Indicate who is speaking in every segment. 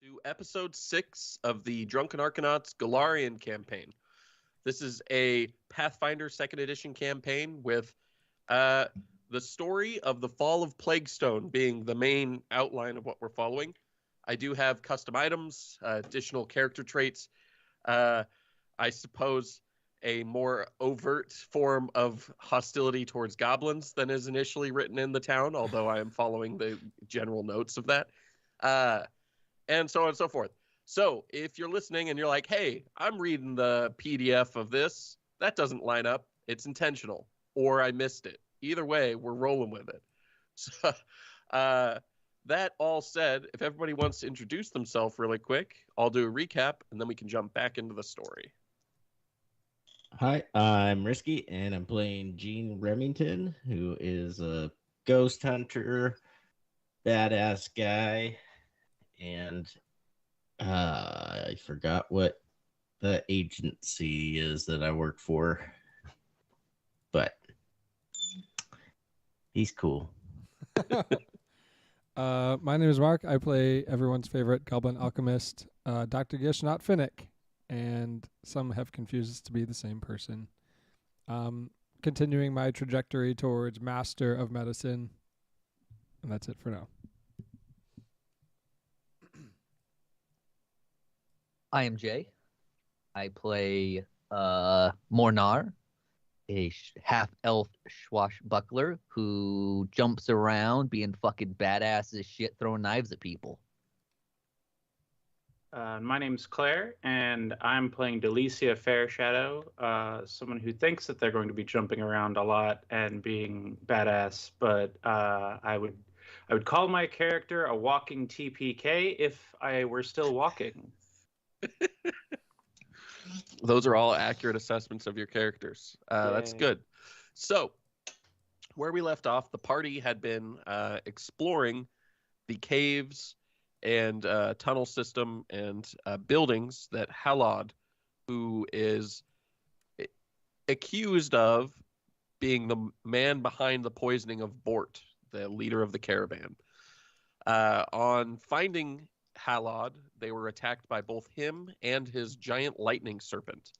Speaker 1: to episode 6 of the Drunken Arcanauts Golarion campaign. This is a Pathfinder 2nd Edition campaign with the story of the fall of Plaguestone being the main outline of what we're following. I do have custom items, additional character traits, I suppose a more overt form of hostility towards goblins than is initially written in the town, although I am following the general notes of that. And so on and so forth. So if you're listening and you're like, hey, I'm reading the PDF of this, that doesn't line up. It's intentional, or I missed it. Either way, we're rolling with it. So that all said, if everybody wants to introduce themselves really quick, I'll do a recap, and then we can jump back into the story.
Speaker 2: Hi, I'm Risky, and I'm playing Gene Remington, who is a ghost hunter, badass guy, and I forgot what the agency is that I work for, but he's cool.
Speaker 3: My name is Mark. I play everyone's favorite goblin alchemist, Dr. Gish, not Finnick, and some have confused us to be the same person. Continuing my trajectory towards Master of Medicine, and that's it for now.
Speaker 4: I am Jay. I play Mornar, a half-elf swashbuckler who jumps around being fucking badass as shit, throwing knives at people.
Speaker 5: My name's Claire, and I'm playing Delicia Fairshadow, someone who thinks that they're going to be jumping around a lot and being badass, but I would call my character a walking TPK if I were still walking.
Speaker 1: Those are all accurate assessments of your characters. That's good. So, where we left off, the party had been exploring the caves and tunnel system and buildings that Halod, who is accused of being the man behind the poisoning of Bort, the leader of the caravan. On finding Halod, they were attacked by both him and his giant lightning serpent.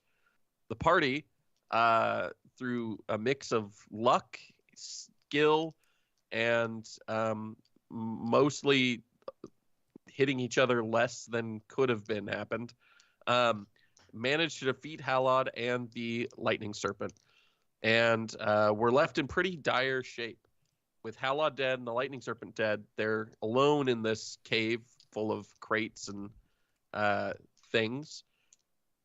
Speaker 1: The party, through a mix of luck, skill, and mostly hitting each other less than could have been happened, managed to defeat Halod and the lightning serpent, and were left in pretty dire shape. With Halod dead and the lightning serpent dead, they're alone in this cave full of crates and things,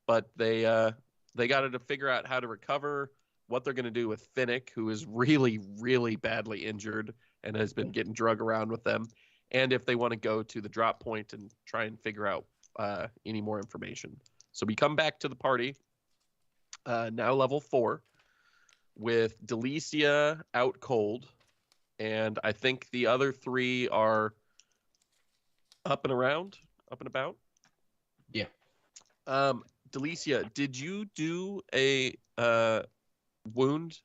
Speaker 1: but they got to figure out how to recover, what they're going to do with Finnick, who is really, really badly injured and has been getting drug around with them, and if they want to go to the drop point and try and figure out any more information. So we come back to the party, now level 4, with Delicia out cold, and I think the other 3 are up and about.
Speaker 2: Yeah.
Speaker 1: Delicia, did you do a wound?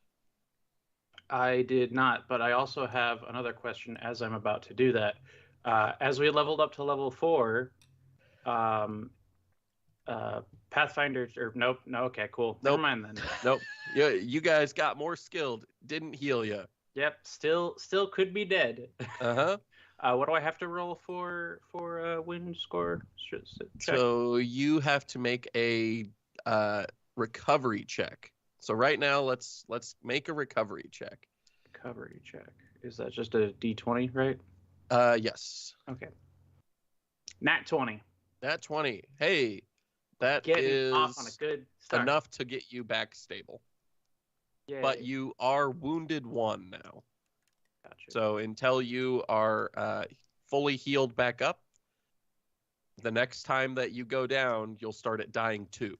Speaker 5: I did not, but I also have another question as I'm about to do that. As we leveled up to level 4, Pathfinder, or nope, no, okay, cool.
Speaker 1: Nope.
Speaker 5: Never mind then.
Speaker 1: Nope. You guys got more skilled. Didn't heal you.
Speaker 5: Yep, still could be dead.
Speaker 1: Uh-huh.
Speaker 5: What do I have to roll for wound score? Check.
Speaker 1: So you have to make a recovery check. So right now, let's make a recovery check.
Speaker 5: Recovery check. Is that just a D20, right?
Speaker 1: Yes.
Speaker 5: Okay. Nat 20.
Speaker 1: Nat 20. Hey, that
Speaker 5: Getting
Speaker 1: is
Speaker 5: off on a good start.
Speaker 1: enough to get you back stable.
Speaker 5: Yay.
Speaker 1: But you are wounded 1 now.
Speaker 5: Gotcha.
Speaker 1: So until you are fully healed back up, the next time that you go down, you'll start at dying 2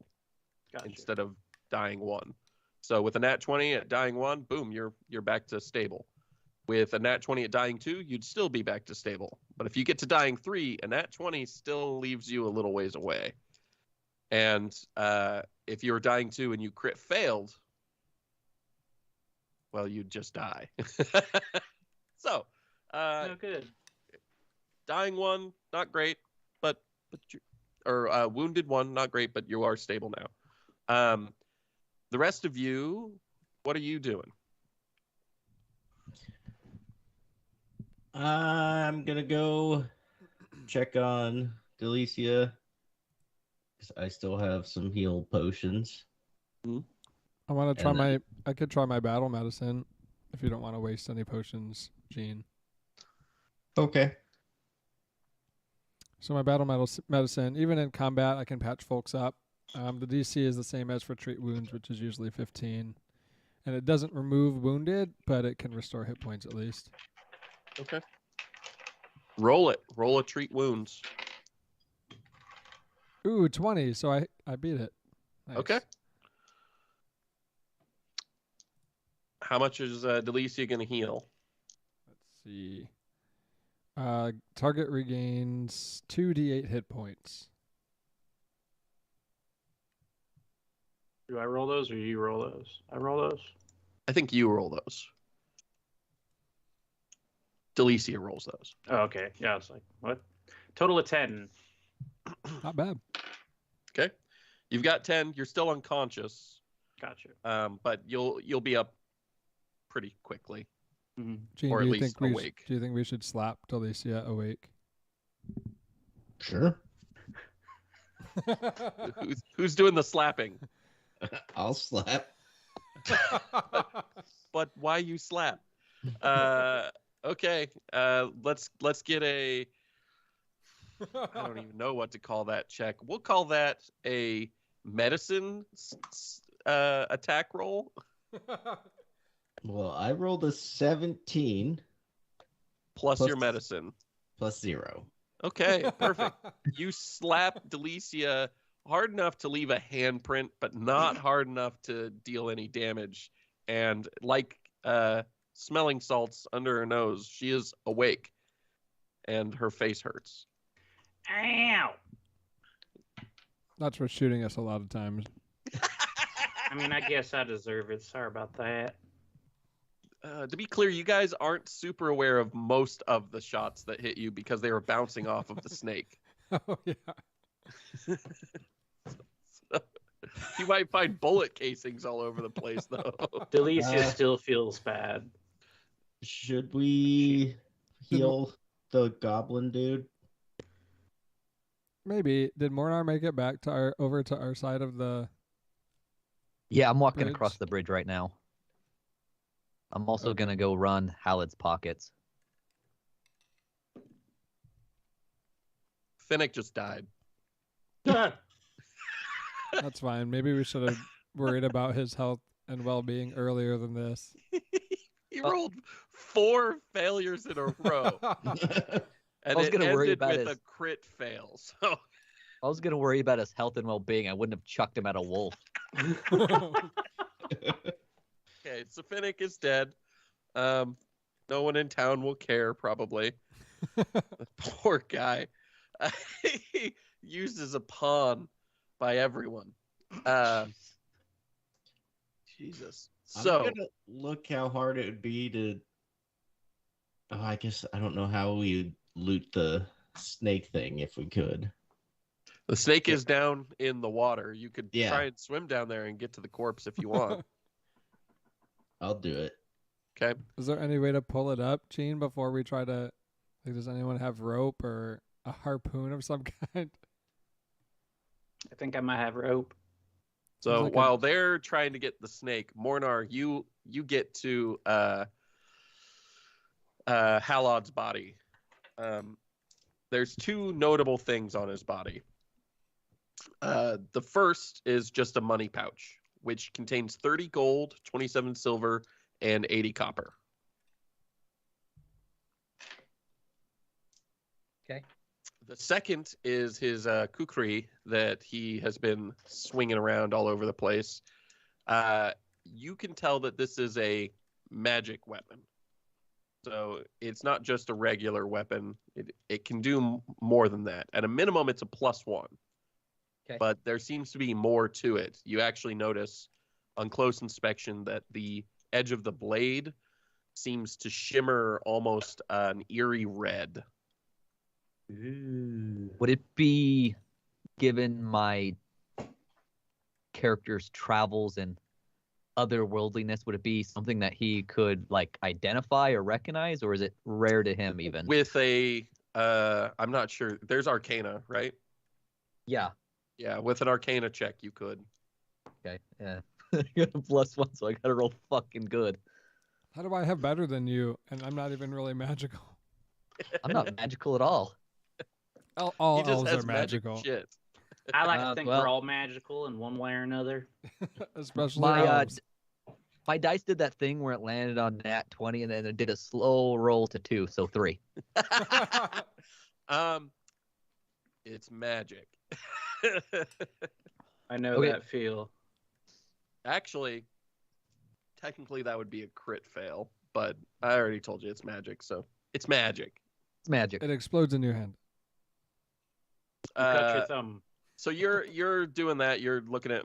Speaker 1: instead of dying 1. So with a nat 20 at dying 1, boom, you're back to stable. With a nat 20 at dying 2, you'd still be back to stable. But if you get to dying 3, a nat 20 still leaves you a little ways away. And if you're dying 2 and you crit failed, well, you'd just die. So,
Speaker 5: oh, good.
Speaker 1: dying 1, not great, but but wounded 1, not great, but you are stable now. The rest of you, what are you doing?
Speaker 2: I'm gonna go check on Delicia. 'Cause I still have some heal potions.
Speaker 3: I want to try
Speaker 2: And then-
Speaker 3: I could try my battle medicine if you don't want to waste any potions, Gene.
Speaker 2: Okay.
Speaker 3: So my battle medicine, even in combat, I can patch folks up. The DC is the same as for treat wounds, which is usually 15. And it doesn't remove wounded, but it can restore hit points at least.
Speaker 1: Okay. Roll it. Roll a treat wounds.
Speaker 3: Ooh, 20. So I beat it. Nice.
Speaker 1: Okay. How much is Delicia going to heal?
Speaker 3: Let's see. Target regains 2d8 hit points.
Speaker 5: Do I roll those or you roll those? I roll those.
Speaker 1: I think you roll those. Delicia rolls those.
Speaker 5: Oh, okay. Yeah, I was like, what? Total of 10.
Speaker 3: Not bad.
Speaker 1: Okay. You've got 10. You're still unconscious.
Speaker 5: Gotcha.
Speaker 1: But you'll be up pretty quickly.
Speaker 5: Mm-hmm.
Speaker 3: Gene,
Speaker 1: Or at
Speaker 3: do you
Speaker 1: least
Speaker 3: think
Speaker 1: awake.
Speaker 3: do you think we should slap Delicia awake?
Speaker 2: Sure.
Speaker 1: Who's doing the slapping?
Speaker 2: I'll slap.
Speaker 1: But why you slap? Okay. Let's get a. I don't even know what to call that check. We'll call that a medicine attack roll.
Speaker 2: Well, I rolled a 17
Speaker 1: Plus
Speaker 2: Plus-
Speaker 1: your medicine.
Speaker 2: plus 0.
Speaker 1: Okay, perfect. You slap Delicia hard enough to leave a handprint, but not hard enough to deal any damage. And like smelling salts under her nose, she is awake, and her face hurts.
Speaker 5: Ow!
Speaker 3: That's for shooting us a lot of times.
Speaker 5: I mean, I guess I deserve it. Sorry about that.
Speaker 1: To be clear, you guys aren't super aware of most of the shots that hit you because they were bouncing off of the snake.
Speaker 3: Oh yeah.
Speaker 1: So, you might find bullet casings all over the place, though.
Speaker 5: Delicia still feels bad.
Speaker 2: Should we heal the goblin dude?
Speaker 3: Maybe. Did Mornar make it back to over to our side of the?
Speaker 4: Yeah, I'm walking
Speaker 3: Bridge.
Speaker 4: across the bridge right now. I'm also
Speaker 3: Okay.
Speaker 4: gonna go run Halid's pockets.
Speaker 1: Finnick just died.
Speaker 3: That's fine. Maybe we should have worried about his health and well-being earlier than this.
Speaker 1: He rolled 4 failures in a row, and
Speaker 4: was
Speaker 1: it
Speaker 4: gonna worry
Speaker 1: ended
Speaker 4: about
Speaker 1: with
Speaker 4: his-
Speaker 1: a crit fail. So
Speaker 4: I was gonna worry about his health and well-being. I wouldn't have chucked him at a wolf.
Speaker 1: okay, so Finnick is dead. No one in town will care, probably. Poor guy. He used as a pawn by everyone. Jesus. So
Speaker 2: I'm gonna look how hard it would be to. Oh, I guess I don't know how we loot the snake thing if we could.
Speaker 1: the snake is down in the water. You could
Speaker 2: Yeah.
Speaker 1: try and swim down there and get to the corpse if you want.
Speaker 2: I'll do it.
Speaker 1: Okay.
Speaker 3: Is there any way to pull it up, Gene, before we try to? Like, does anyone have rope or a harpoon of some kind?
Speaker 5: I think I might have rope.
Speaker 1: So
Speaker 3: like a-
Speaker 1: while they're trying to get the snake, Mornar, you get to Halod's body. There's 2 notable things on his body. The first is just a money pouch, which contains 30 gold, 27 silver, and 80 copper.
Speaker 4: Okay.
Speaker 1: The second is his kukri that he has been swinging around all over the place. You can tell that this is a magic weapon. So it's not just a regular weapon. It can do more than that. At a minimum, it's a +1.
Speaker 4: Okay.
Speaker 1: But there seems to be more to it. You actually notice on close inspection that the edge of the blade seems to shimmer almost an eerie red.
Speaker 5: Ooh.
Speaker 4: Would it be, given my character's travels and otherworldliness, would it be something that he could like identify or recognize, or is it rare to him even?
Speaker 1: With a, I'm not sure. There's Arcana, right?
Speaker 4: Yeah.
Speaker 1: Yeah, with an Arcana check, you could.
Speaker 4: Okay. Yeah. I got a +1, so I gotta roll fucking good.
Speaker 3: How do I have better than you? And I'm not even really magical.
Speaker 4: I'm not magical at all.
Speaker 3: All
Speaker 1: He just
Speaker 3: elves
Speaker 1: has
Speaker 3: are
Speaker 1: magic
Speaker 3: magical,
Speaker 1: shit.
Speaker 5: I like to think
Speaker 4: well-
Speaker 5: we're all magical in one way or another.
Speaker 3: especially
Speaker 4: My
Speaker 3: elves.
Speaker 4: my dice did that thing where it landed on nat 20 and then it did a slow roll to 2, so 3.
Speaker 1: It's magic.
Speaker 5: I know
Speaker 4: Okay.
Speaker 5: that feel.
Speaker 1: Actually, technically that would be a crit fail, but I already told you it's magic, so it's magic.
Speaker 4: It's magic.
Speaker 3: It explodes in your hand.
Speaker 5: You cut your thumb.
Speaker 1: So you're doing that. You're looking at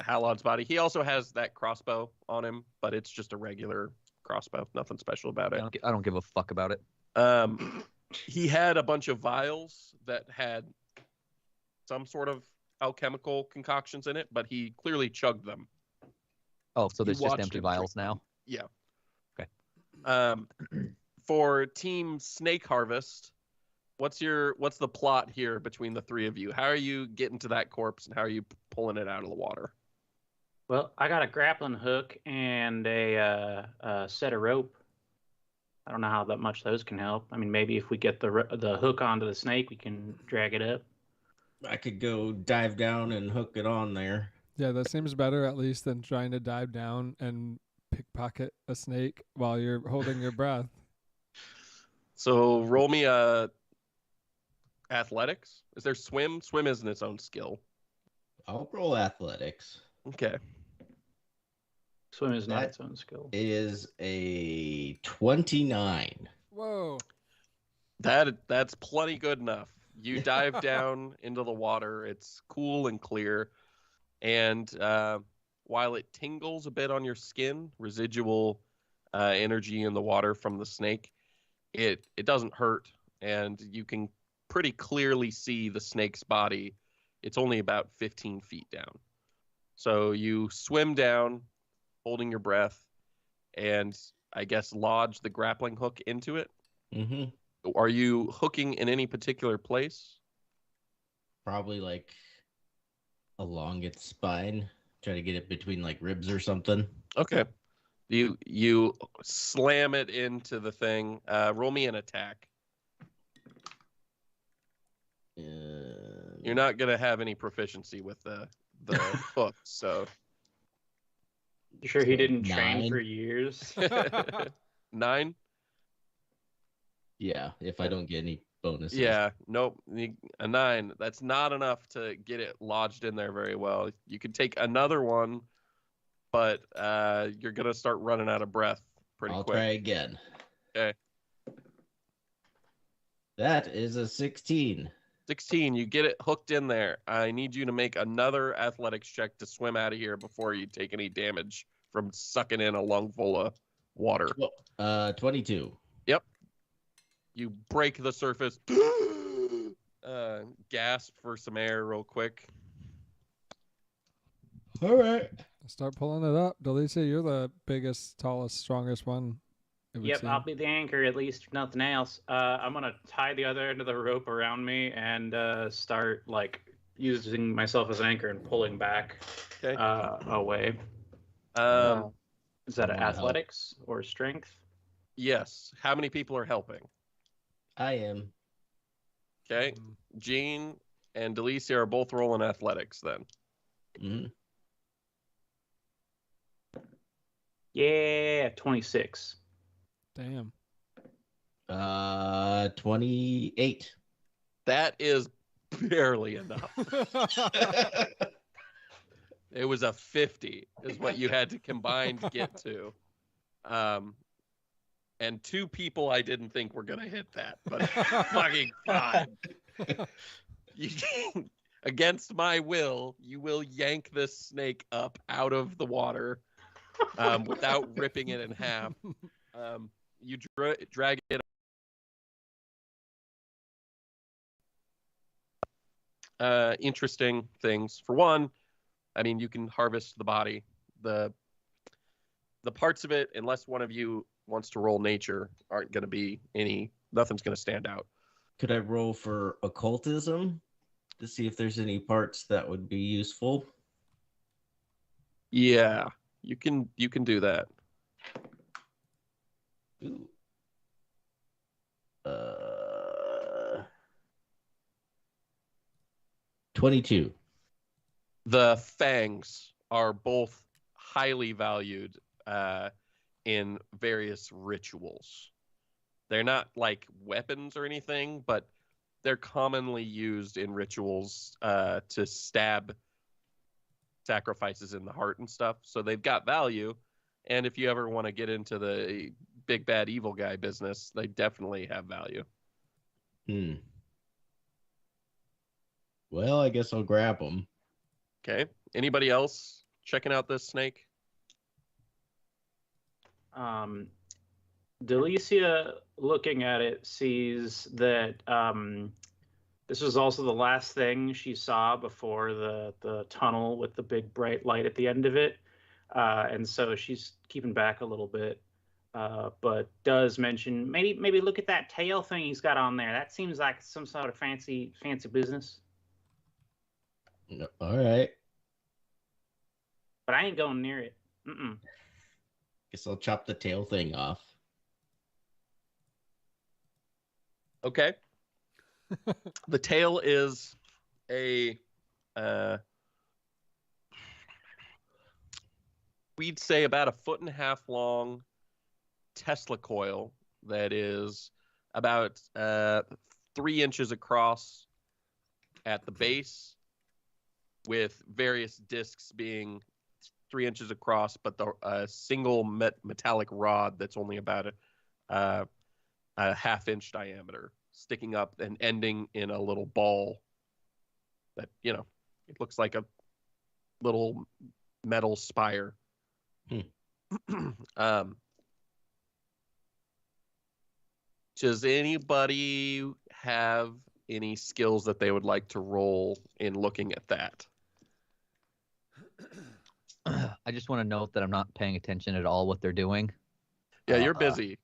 Speaker 1: Halon's body. He also has that crossbow on him, but it's just a regular crossbow. Nothing special about it.
Speaker 4: I don't give a fuck about it.
Speaker 1: He had a bunch of vials that had some sort of alchemical concoctions in it, but he clearly chugged them.
Speaker 4: Oh, so
Speaker 1: You
Speaker 4: there's just
Speaker 1: watched
Speaker 4: empty
Speaker 1: him
Speaker 4: vials
Speaker 1: drink
Speaker 4: now?
Speaker 1: Yeah.
Speaker 4: Okay.
Speaker 1: For Team Snake Harvest, what's the plot here between the three of you? How are you getting to that corpse, and how are you pulling it out of the water?
Speaker 5: Well, I got a grappling hook and a set of rope. I don't know how that much those can help. I mean, maybe if we get the hook onto the snake, we can drag it up.
Speaker 2: I could go dive down and hook it on there.
Speaker 3: Yeah, that seems better at least than trying to dive down and pickpocket a snake while you're holding your breath.
Speaker 1: So roll me athletics. Is there swim? Swim isn't its own skill.
Speaker 2: I'll roll athletics.
Speaker 1: Okay.
Speaker 5: Swim is not
Speaker 2: That
Speaker 5: its own skill.
Speaker 2: Is a 29.
Speaker 3: Whoa.
Speaker 1: That's plenty good enough. You dive down into the water. It's cool and clear. And while it tingles a bit on your skin, residual energy in the water from the snake, it doesn't hurt. And you can pretty clearly see the snake's body. It's only about 15 feet down. So you swim down, holding your breath, and I guess lodge the grappling hook into it.
Speaker 2: Mm-hmm.
Speaker 1: Are you hooking in any particular place?
Speaker 2: Probably like along its spine. Try to get it between like ribs or something.
Speaker 1: Okay. You slam it into the thing. Roll me an attack. You're not gonna have any proficiency with the hook, so
Speaker 5: You sure he didn't train
Speaker 2: 9?
Speaker 5: for years?
Speaker 1: 9.
Speaker 2: Yeah, if I don't get any bonuses.
Speaker 1: Yeah, nope. A 9. That's not enough to get it lodged in there very well. You could take another one, but you're gonna start running out of breath pretty
Speaker 2: I'll
Speaker 1: quick.
Speaker 2: try again.
Speaker 1: Okay.
Speaker 2: That is a 16.
Speaker 1: 16. You get it hooked in there. I need you to make another athletics check to swim out of here before you take any damage from sucking in a lungful of water.
Speaker 2: 22.
Speaker 1: You break the surface. Gasp for some air real quick.
Speaker 2: All right.
Speaker 3: Start pulling it up. Delicia, you're the biggest, tallest, strongest one. it would
Speaker 5: Yep,
Speaker 3: seem.
Speaker 5: I'll be the anchor at least, if nothing else. I'm gonna tie the other end of the rope around me and start like using myself as an anchor and pulling back
Speaker 1: Okay.
Speaker 5: away. Is that
Speaker 2: Someone help.
Speaker 5: athletics or strength?
Speaker 1: Yes. How many people are helping?
Speaker 2: I am.
Speaker 1: Okay. Gene and Delicia are both rolling athletics then.
Speaker 2: Mhm.
Speaker 5: Yeah, 26.
Speaker 3: Damn.
Speaker 2: 28.
Speaker 1: That is barely enough. It was a 50 is what you had to combine to get to. And two people I didn't think were going to hit that, but fucking fine. You, against my will, you will yank this snake up out of the water without ripping it in half. You drag it interesting things. For one, I mean, you can harvest the body. The parts of it, unless one of you wants to roll nature, aren't going to be any. Nothing's going to stand out.
Speaker 2: Could I roll for occultism to see if there's any parts that would be useful?
Speaker 1: Yeah, you can do that.
Speaker 2: Ooh. 22.
Speaker 1: The fangs are both highly valued in various rituals. They're not like weapons or anything, but they're commonly used in rituals to stab sacrifices in the heart and stuff. So they've got value. And if you ever want to get into the big bad evil guy business, they definitely have value.
Speaker 2: Well, I guess I'll grab them.
Speaker 1: Okay. Anybody else checking out this snake?
Speaker 5: Delicia, looking at it, sees that this was also the last thing she saw before the tunnel with the big bright light at the end of it. And so she's keeping back a little bit, but does mention maybe look at that tail thing he's got on there. That seems like some sort of fancy business.
Speaker 2: All right.
Speaker 5: But I ain't going near it.
Speaker 2: Guess I'll chop the tail thing off.
Speaker 1: Okay. The tail is a we'd say about 1.5 foot long Tesla coil that is about 3 inches across at the base, with various discs being 3 inches across, but the single metallic rod that's only about a 1/2 inch diameter sticking up and ending in a little ball that, it looks like a little metal spire. Does anybody have any skills that they would like to roll in looking at that?
Speaker 4: I just want to note that I'm not paying attention at all what they're doing.
Speaker 1: Yeah, you're busy.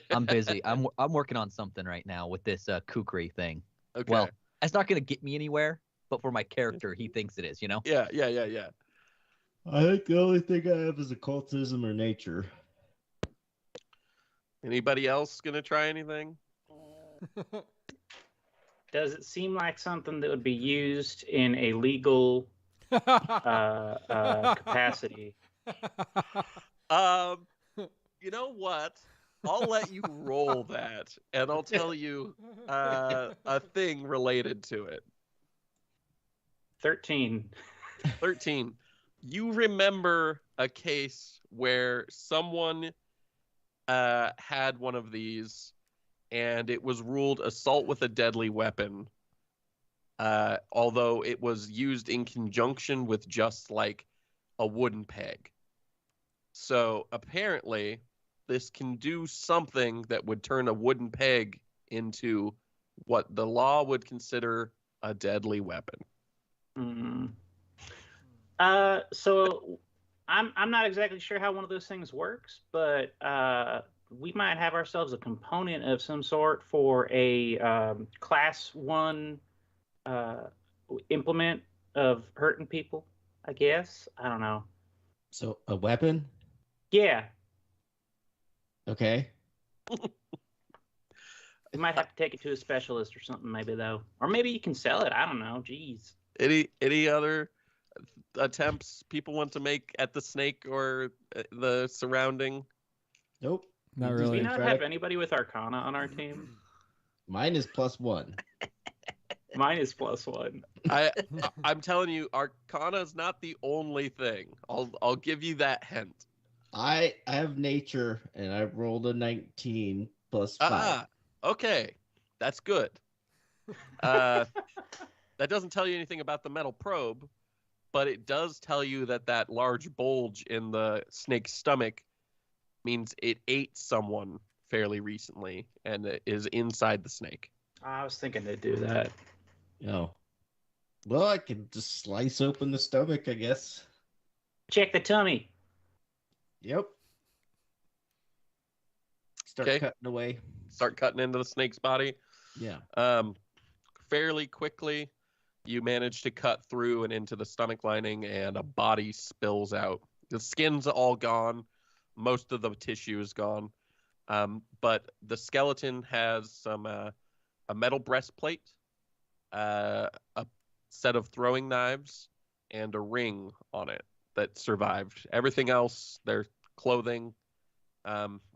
Speaker 4: I'm busy. I'm working on something right now with this kukri thing.
Speaker 1: Okay.
Speaker 4: Well, it's not going to get me anywhere, but for my character, he thinks it is,
Speaker 1: Yeah.
Speaker 2: I think the only thing I have is occultism or nature.
Speaker 1: Anybody else gonna try anything?
Speaker 5: Does it seem like something that would be used in a legal capacity?
Speaker 1: You know what? I'll let you roll that, and I'll tell you a thing related to it.
Speaker 5: 13.
Speaker 1: 13. You remember a case where someone had one of these, and it was ruled assault with a deadly weapon, although it was used in conjunction with just like a wooden peg. So apparently this can do something that would turn a wooden peg into what the law would consider a deadly weapon.
Speaker 5: So I'm not exactly sure how one of those things works, but we might have ourselves a component of some sort for a class 1 implement of hurting people, I guess. I don't know.
Speaker 2: So a weapon?
Speaker 5: Yeah.
Speaker 2: Okay.
Speaker 5: We might have to take it to a specialist or something, maybe, though. Or maybe you can sell it. I don't know. Jeez.
Speaker 1: Any other attempts people want to make at the snake or the surrounding?
Speaker 2: Nope.
Speaker 3: Not
Speaker 5: Do
Speaker 3: really.
Speaker 5: we not have anybody with Arcana on our team?
Speaker 2: Mine is +1.
Speaker 5: Mine is +1.
Speaker 1: I'm telling you, Arcana is not the only thing. I'll give you that hint.
Speaker 2: I have nature, and I rolled a 19 +5.
Speaker 1: Okay, that's good. That doesn't tell you anything about the metal probe, but it does tell you that large bulge in the snake's stomach means it ate someone fairly recently, and it is inside the snake.
Speaker 5: I was thinking they'd do that.
Speaker 2: Oh. Well, I can just slice open the stomach, I guess.
Speaker 5: Check the tummy.
Speaker 2: Yep. Start
Speaker 1: Okay.
Speaker 2: cutting away.
Speaker 1: Start cutting into the snake's body.
Speaker 2: Yeah.
Speaker 1: Fairly quickly, you manage to cut through and into the stomach lining, and a body spills out. The skin's all gone. Most of the tissue is gone. But the skeleton has some a metal breastplate, a set of throwing knives, and a ring on it that survived. Everything else, their clothing,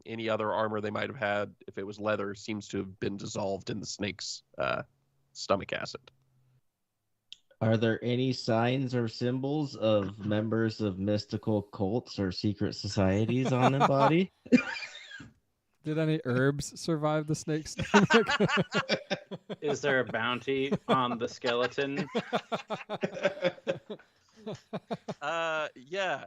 Speaker 1: any other armor they might have had, if it was leather, seems to have been dissolved in the snake's stomach acid.
Speaker 2: Are there any signs or symbols of members of mystical cults or secret societies on the body?
Speaker 3: Did any herbs survive the snake's stomach?
Speaker 5: Is there a bounty on the skeleton?
Speaker 1: Yeah,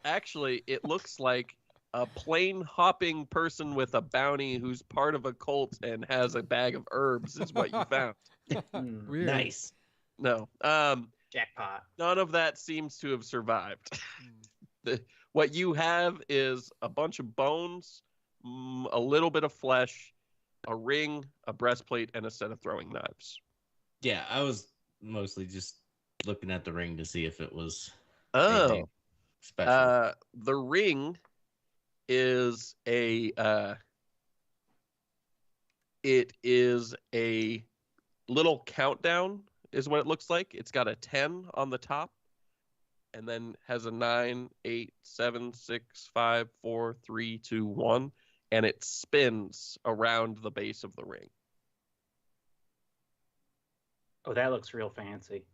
Speaker 1: actually, it looks like a plane hopping person with a bounty who's part of a cult and has a bag of herbs is what you found.
Speaker 3: Weird.
Speaker 2: Nice.
Speaker 1: No,
Speaker 5: Jackpot.
Speaker 1: none of that seems to have survived. What you have is a bunch of bones, a little bit of flesh, a ring, a breastplate, and a set of throwing knives.
Speaker 2: Yeah, I was mostly just looking at the ring to see if it was
Speaker 1: Oh,
Speaker 2: anything special.
Speaker 1: the ring is it is a little countdown is what it looks like. It's got a 10 on the top and then has a 9, 8, 7, 6, 5, 4, 3, 2, 1, and it spins around the base of the ring.
Speaker 5: Oh, that looks real fancy.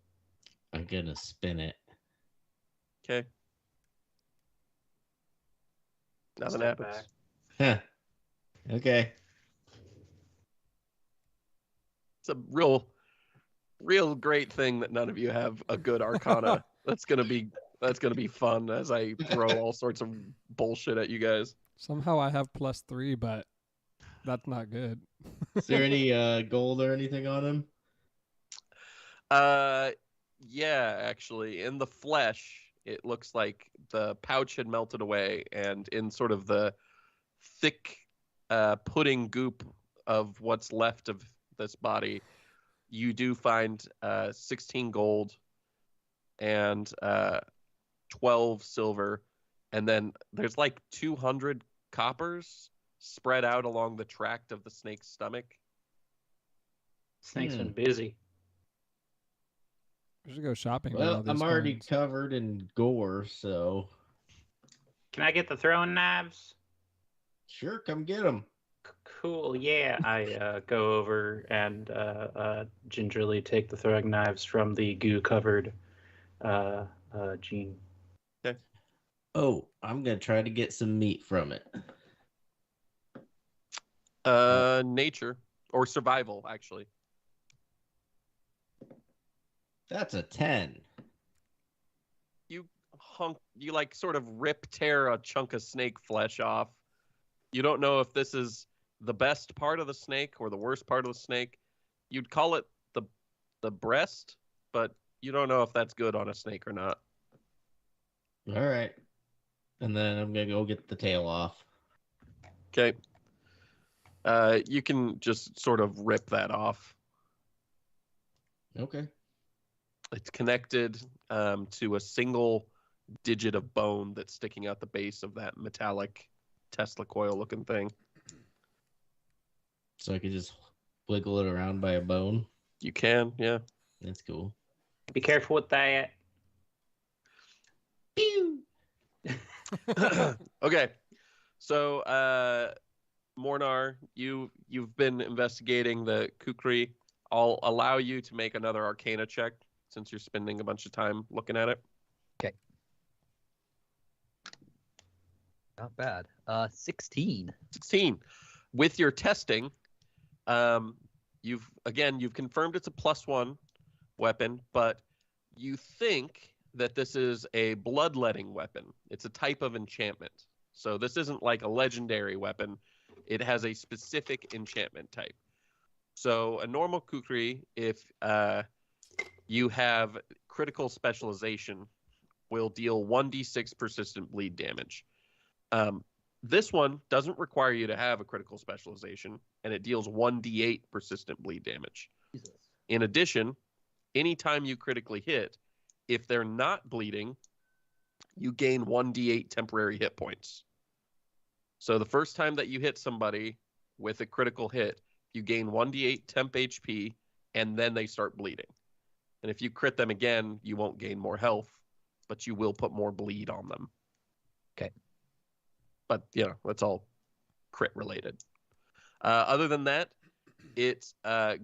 Speaker 2: I'm gonna spin it.
Speaker 1: Okay. Nothing
Speaker 5: Step
Speaker 1: happens.
Speaker 5: back.
Speaker 2: Huh. Okay.
Speaker 1: It's a real great thing that none of you have a good Arcana. That's gonna be fun as I throw all sorts of bullshit at you guys.
Speaker 3: Somehow I have +3, but that's not good.
Speaker 2: Is there any gold or anything on him?
Speaker 1: Yeah, actually, in the flesh, it looks like the pouch had melted away, and in sort of the thick pudding goop of what's left of this body, you do find 16 gold and 12 silver, and then there's like 200 coppers spread out along the tract of the snake's stomach.
Speaker 5: Snake's been busy.
Speaker 3: We should go shopping.
Speaker 2: Well, I'm already covered in gore, so
Speaker 5: Can I get the throwing knives?
Speaker 2: sure, come get them.
Speaker 5: Cool, yeah. I go over and gingerly take the throwing knives from the goo-covered Jean.
Speaker 2: Oh, I'm gonna try to get some meat from it.
Speaker 1: Nature or survival, actually.
Speaker 2: That's a 10.
Speaker 1: You like sort of tear a chunk of snake flesh off. You don't know if this is the best part of the snake or the worst part of the snake. You'd call it the breast, but you don't know if that's good on a snake or not.
Speaker 2: All right. And then I'm gonna go get the tail off.
Speaker 1: Okay. You can just sort of rip that off.
Speaker 2: Okay.
Speaker 1: It's connected to a single digit of bone that's sticking out the base of that metallic Tesla coil looking thing.
Speaker 2: So I could just wiggle it around by a bone.
Speaker 1: You can, yeah.
Speaker 2: That's cool.
Speaker 5: Be careful with that.
Speaker 2: Pew!
Speaker 1: Okay. So Mornar, you've been investigating the kukri. I'll allow you to make another Arcana check since you're spending a bunch of time looking at it.
Speaker 4: Okay. Not bad. 16.
Speaker 1: 16. With your testing, you've confirmed it's a +1 weapon, but you think that this is a bloodletting weapon. It's a type of enchantment. So this isn't like a legendary weapon. It has a specific enchantment type. So a normal kukri, if you have critical specialization will deal 1d6 persistent bleed damage. This one doesn't require you to have a critical specialization, and it deals 1d8 persistent bleed damage.
Speaker 4: Jesus.
Speaker 1: In addition, anytime you critically hit, if they're not bleeding, you gain 1d8 temporary hit points. So the first time that you hit somebody with a critical hit, you gain 1d8 temp HP, and then they start bleeding. And if you crit them again, you won't gain more health, but you will put more bleed on them.
Speaker 4: Okay.
Speaker 1: But, that's all crit related. Other than that, it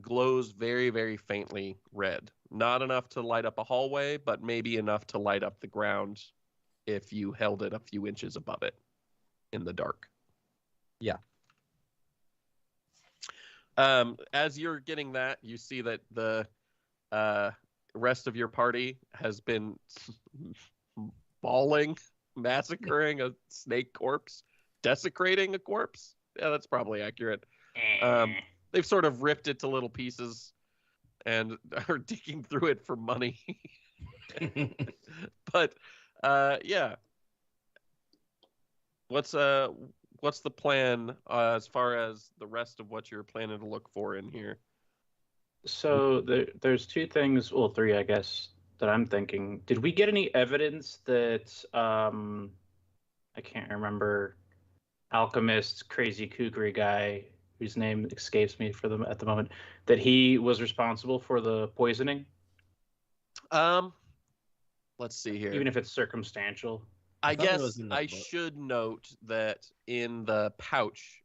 Speaker 1: glows very, very faintly red. Not enough to light up a hallway, but maybe enough to light up the ground if you held it a few inches above it in the dark.
Speaker 4: Yeah.
Speaker 1: As you're getting that, you see that the rest of your party has been massacring a snake corpse, desecrating a corpse. Yeah, that's probably accurate. They've sort of ripped it to little pieces and are digging through it for money. But yeah. What's the plan as far as the rest of what you're planning to look for in here?
Speaker 5: So there's two things, well, three, I guess, that I'm thinking. Did we get any evidence that I can't remember, alchemist, crazy kukri guy whose name escapes me at the moment, that he was responsible for the poisoning?
Speaker 1: Let's see here.
Speaker 5: Even if it's circumstantial.
Speaker 1: I guess I should note that in the pouch,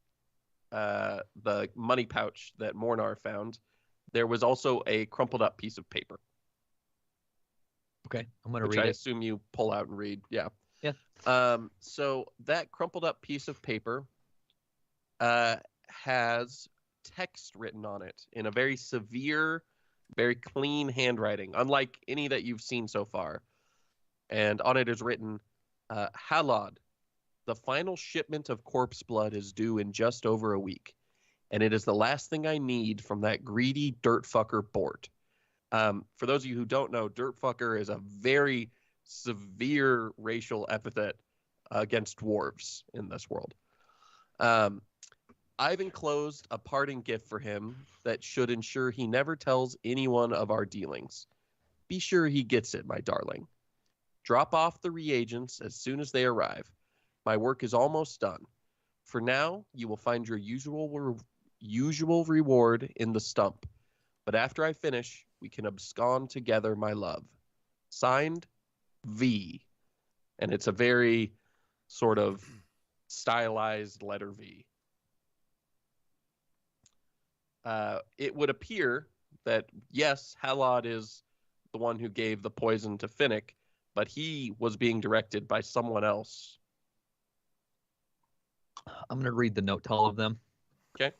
Speaker 1: the money pouch that Mornar found, there was also a crumpled up piece of paper.
Speaker 4: Okay, I'm gonna
Speaker 1: which
Speaker 4: read
Speaker 1: I
Speaker 4: it.
Speaker 1: assume you pull out and read. Yeah.
Speaker 4: Yeah.
Speaker 1: So that crumpled up piece of paper has text written on it in a very severe, very clean handwriting, unlike any that you've seen so far. And on it is written, Halod, the final shipment of corpse blood is due in just over a week, and it is the last thing I need from that greedy dirtfucker Bort. For those of you who don't know, dirtfucker is a very severe racial epithet against dwarves in this world. I've enclosed a parting gift for him that should ensure he never tells anyone of our dealings. Be sure he gets it, my darling. Drop off the reagents as soon as they arrive. My work is almost done. For now, you will find your usual reward in the stump. But after I finish, we can abscond together, my love. Signed, V. And it's a very sort of stylized letter V. It would appear that, yes, Halod is the one who gave the poison to Finnick, but he was being directed by someone else.
Speaker 4: I'm gonna read the note to all of them.
Speaker 1: Okay.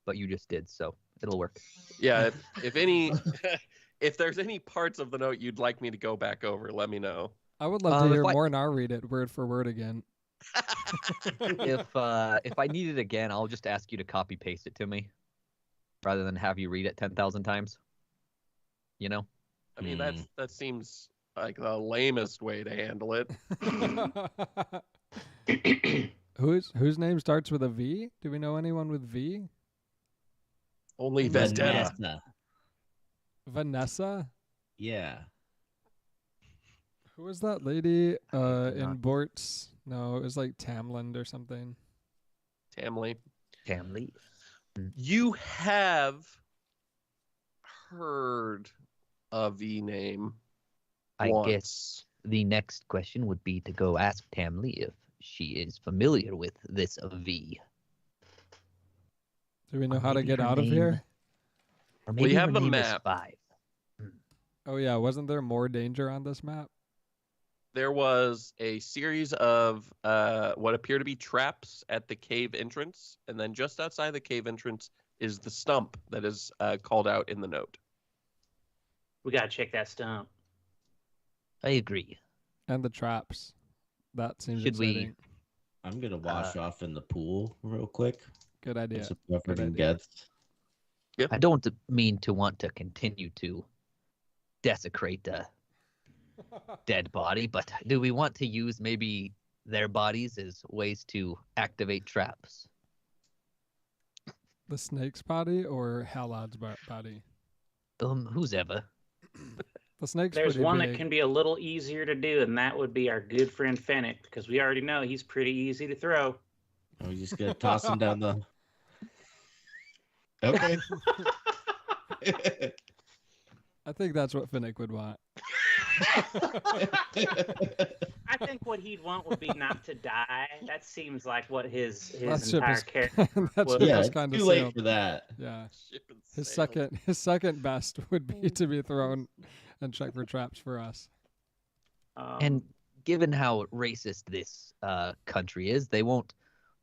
Speaker 4: But you just did, so it'll work.
Speaker 1: Yeah, if there's any parts of the note you'd like me to go back over, let me know.
Speaker 3: I would love to hear
Speaker 4: if I-
Speaker 3: Mornar read it word for word again.
Speaker 4: If I need it again, I'll just ask you to copy paste it to me, rather than have you read it 10,000 times. You know?
Speaker 1: I mean, that seems like the lamest way to handle it.
Speaker 3: Whose name starts with a V? Do we know anyone with V?
Speaker 1: Only Vendetta.
Speaker 2: Vanessa.
Speaker 3: Vanessa?
Speaker 2: Yeah.
Speaker 3: Who was that lady in
Speaker 2: not-
Speaker 3: Bort's? No, it was like Tamland or something.
Speaker 1: Tamley.
Speaker 4: Tamley.
Speaker 1: You have heard a V name
Speaker 4: I
Speaker 1: once.
Speaker 4: guess the next question would be to go ask Tamley if she is familiar with this V.
Speaker 3: Do we know
Speaker 4: Or
Speaker 3: how to
Speaker 4: maybe
Speaker 3: get
Speaker 4: her
Speaker 3: out of
Speaker 4: name-
Speaker 3: here?
Speaker 4: Or maybe
Speaker 1: have
Speaker 4: her
Speaker 1: the
Speaker 4: name is
Speaker 1: map.
Speaker 4: 5.
Speaker 3: Oh yeah, wasn't there more danger on this map?
Speaker 1: There was a series of what appear to be traps at the cave entrance, and then just outside the cave entrance is the stump that is called out in the note.
Speaker 5: We gotta check that stump.
Speaker 4: I agree.
Speaker 3: And the traps. That seems
Speaker 4: Should we-
Speaker 3: exciting.
Speaker 2: I'm gonna wash off in the pool real quick.
Speaker 3: Good idea.
Speaker 2: Get some covered
Speaker 3: Good
Speaker 2: in
Speaker 3: idea.
Speaker 2: guts.
Speaker 1: Yep.
Speaker 4: I don't mean to want to continue to desecrate the dead body, but do we want to use maybe their bodies as ways to activate traps?
Speaker 3: The snake's body or Halad's body?
Speaker 4: Who's ever?
Speaker 3: The snake's
Speaker 5: There's
Speaker 3: pretty
Speaker 5: one
Speaker 3: big.
Speaker 5: that can be a little easier to do, and that would be our good friend Fennec, because we already know he's pretty easy to throw.
Speaker 2: Are we just gonna toss him down the? Okay.
Speaker 3: I think that's what Finnick would want.
Speaker 5: I think what he'd want would be not to die. That seems like what his
Speaker 3: That ship
Speaker 5: entire
Speaker 3: is-
Speaker 5: character
Speaker 3: that
Speaker 5: was.
Speaker 3: ship
Speaker 2: Yeah,
Speaker 3: is
Speaker 2: it's
Speaker 3: kind of
Speaker 2: too late
Speaker 3: sailed.
Speaker 2: for that.
Speaker 3: Yeah.
Speaker 1: Ship and
Speaker 3: His
Speaker 1: sail.
Speaker 3: second best would be to be thrown and check for traps for us.
Speaker 4: And given how racist this country is, they won't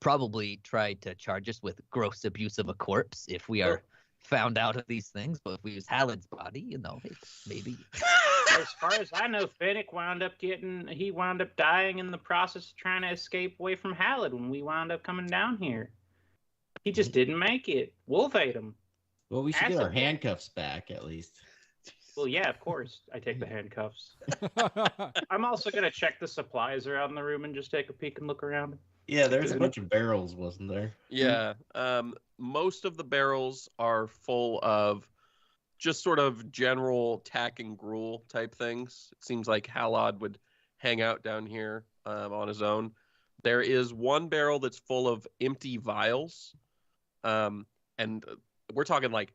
Speaker 4: probably try to charge us with gross abuse of a corpse if we are found out of these things. But if we use Halad's body, you know, maybe.
Speaker 5: as far as I know, Fennec wound up dying in the process of trying to escape away from Halad when we wound up coming down here. He just didn't make it. Wolf ate him.
Speaker 2: Well, we should get our
Speaker 5: Acid.
Speaker 2: handcuffs back at least.
Speaker 5: Well, yeah, of course. I take the handcuffs. I'm also going to check the supplies around the room and just take a peek and look around.
Speaker 2: Yeah, there's a bunch of barrels, wasn't there?
Speaker 1: Yeah. Most of the barrels are full of just sort of general tack and gruel type things. It seems like Halad would hang out down here on his own. There is one barrel that's full of empty vials. And we're talking like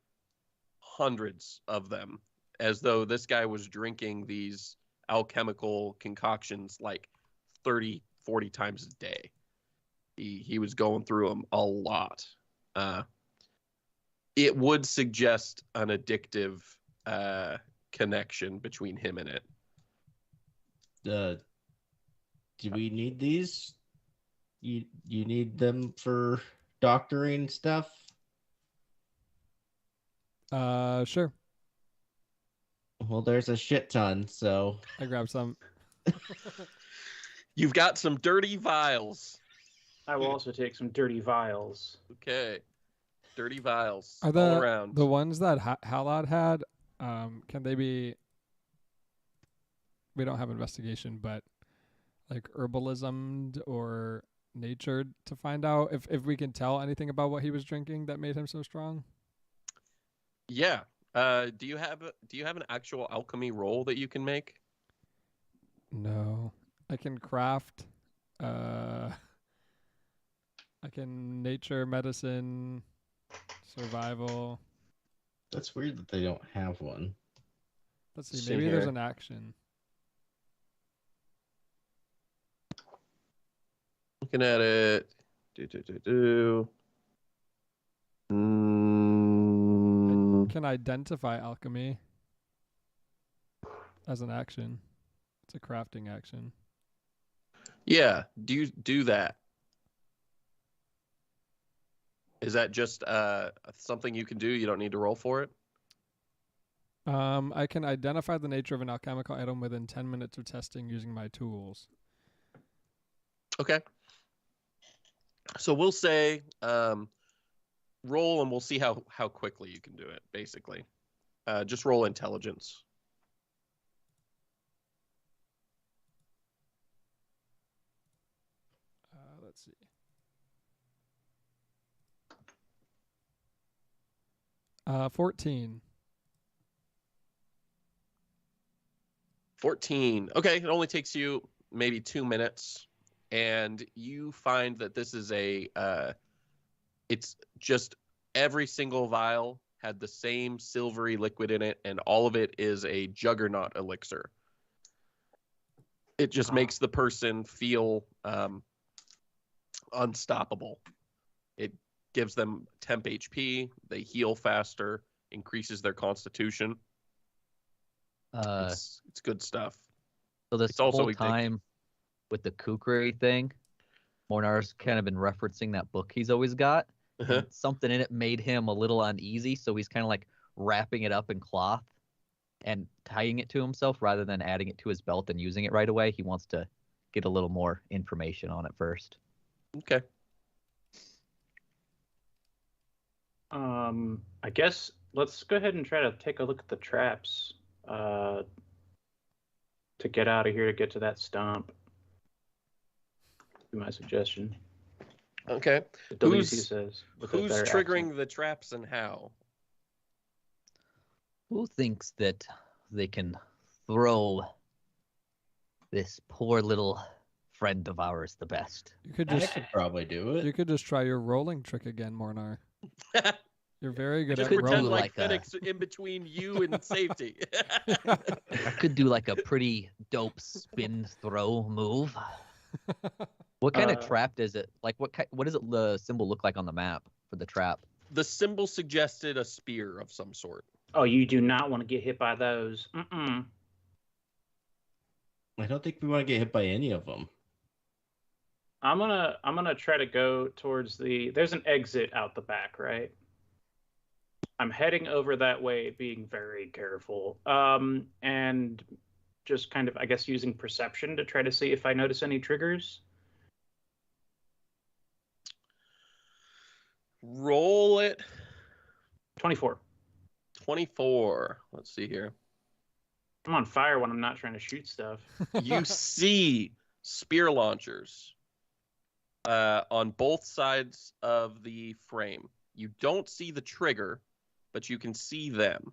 Speaker 1: hundreds of them, as though this guy was drinking these alchemical concoctions like 30, 40 times a day. He was going through them a lot. It would suggest an addictive connection between him and it.
Speaker 2: Do we need these? You need them for doctoring stuff?
Speaker 3: Sure.
Speaker 2: Well, there's a shit ton, so
Speaker 3: I grabbed some.
Speaker 1: You've got some dirty vials.
Speaker 5: I will also take some dirty vials.
Speaker 1: Okay. Dirty vials
Speaker 3: Are
Speaker 1: all around.
Speaker 3: the ones that Halad had? Can they be? We don't have investigation, but like herbalismed or natured to find out if we can tell anything about what he was drinking that made him so strong.
Speaker 1: Yeah. Do you have an actual alchemy roll that you can make?
Speaker 3: No, I can craft. I can nature, medicine, survival.
Speaker 2: that's weird that they don't have one.
Speaker 3: Let's see.
Speaker 1: See
Speaker 3: Maybe there's
Speaker 1: here.
Speaker 3: an action.
Speaker 1: Looking at it. Mm,
Speaker 3: Can identify alchemy as an action. It's a crafting action.
Speaker 1: yeah. Do that. Is that just something you can do? You don't need to roll for it?
Speaker 3: I can identify the nature of an alchemical item within 10 minutes of testing using my tools.
Speaker 1: Okay. So we'll say roll and we'll see how quickly you can do it, basically. Just roll intelligence.
Speaker 3: Let's see. Uh, 14.
Speaker 1: 14. Okay, it only takes you maybe 2 minutes, and you find that this is it's just every single vial had the same silvery liquid in it, and all of it is a juggernaut elixir. It just makes the person feel unstoppable. It gives them temp HP, they heal faster, increases their constitution. It's good stuff.
Speaker 4: So this
Speaker 1: It's also
Speaker 4: whole
Speaker 1: addictive.
Speaker 4: time with the kukri thing, Mornar's kind of been referencing that book he's always got.
Speaker 1: Uh-huh.
Speaker 4: And something in it made him a little uneasy, so he's kind of like wrapping it up in cloth and tying it to himself rather than adding it to his belt and using it right away. He wants to get a little more information on it first.
Speaker 1: Okay.
Speaker 5: I guess let's go ahead and try to take a look at the traps to get out of here to get to that stump. Be my suggestion.
Speaker 1: Okay.
Speaker 5: Delicia says.
Speaker 1: Who's triggering the traps and how?
Speaker 4: Who thinks that they can throw this poor little friend of ours the best?
Speaker 3: You could
Speaker 2: I
Speaker 3: just
Speaker 2: could probably do it.
Speaker 3: you could just try your rolling trick again, Mornar. You're very good
Speaker 1: Just
Speaker 3: at
Speaker 1: pretend
Speaker 3: rolling.
Speaker 1: like
Speaker 4: like a-
Speaker 1: Phoenix in between you and safety.
Speaker 4: I could do like a pretty dope spin throw move. What kind of trap does it like? What does it the symbol look like on the map for the trap?
Speaker 1: The symbol suggested a spear of some sort.
Speaker 5: Oh, you do not want to get hit by those. Mm-mm.
Speaker 2: I don't think we want to get hit by any of them.
Speaker 5: I'm gonna try to go towards there's an exit out the back, right? I'm heading over that way, being very careful. And just kind of, I guess, using perception to try to see if I notice any triggers.
Speaker 1: Roll it.
Speaker 5: 24.
Speaker 1: 24. Let's see here.
Speaker 5: I'm on fire when I'm not trying to shoot stuff.
Speaker 1: You see spear launchers on both sides of the frame. You don't see the trigger, but you can see them.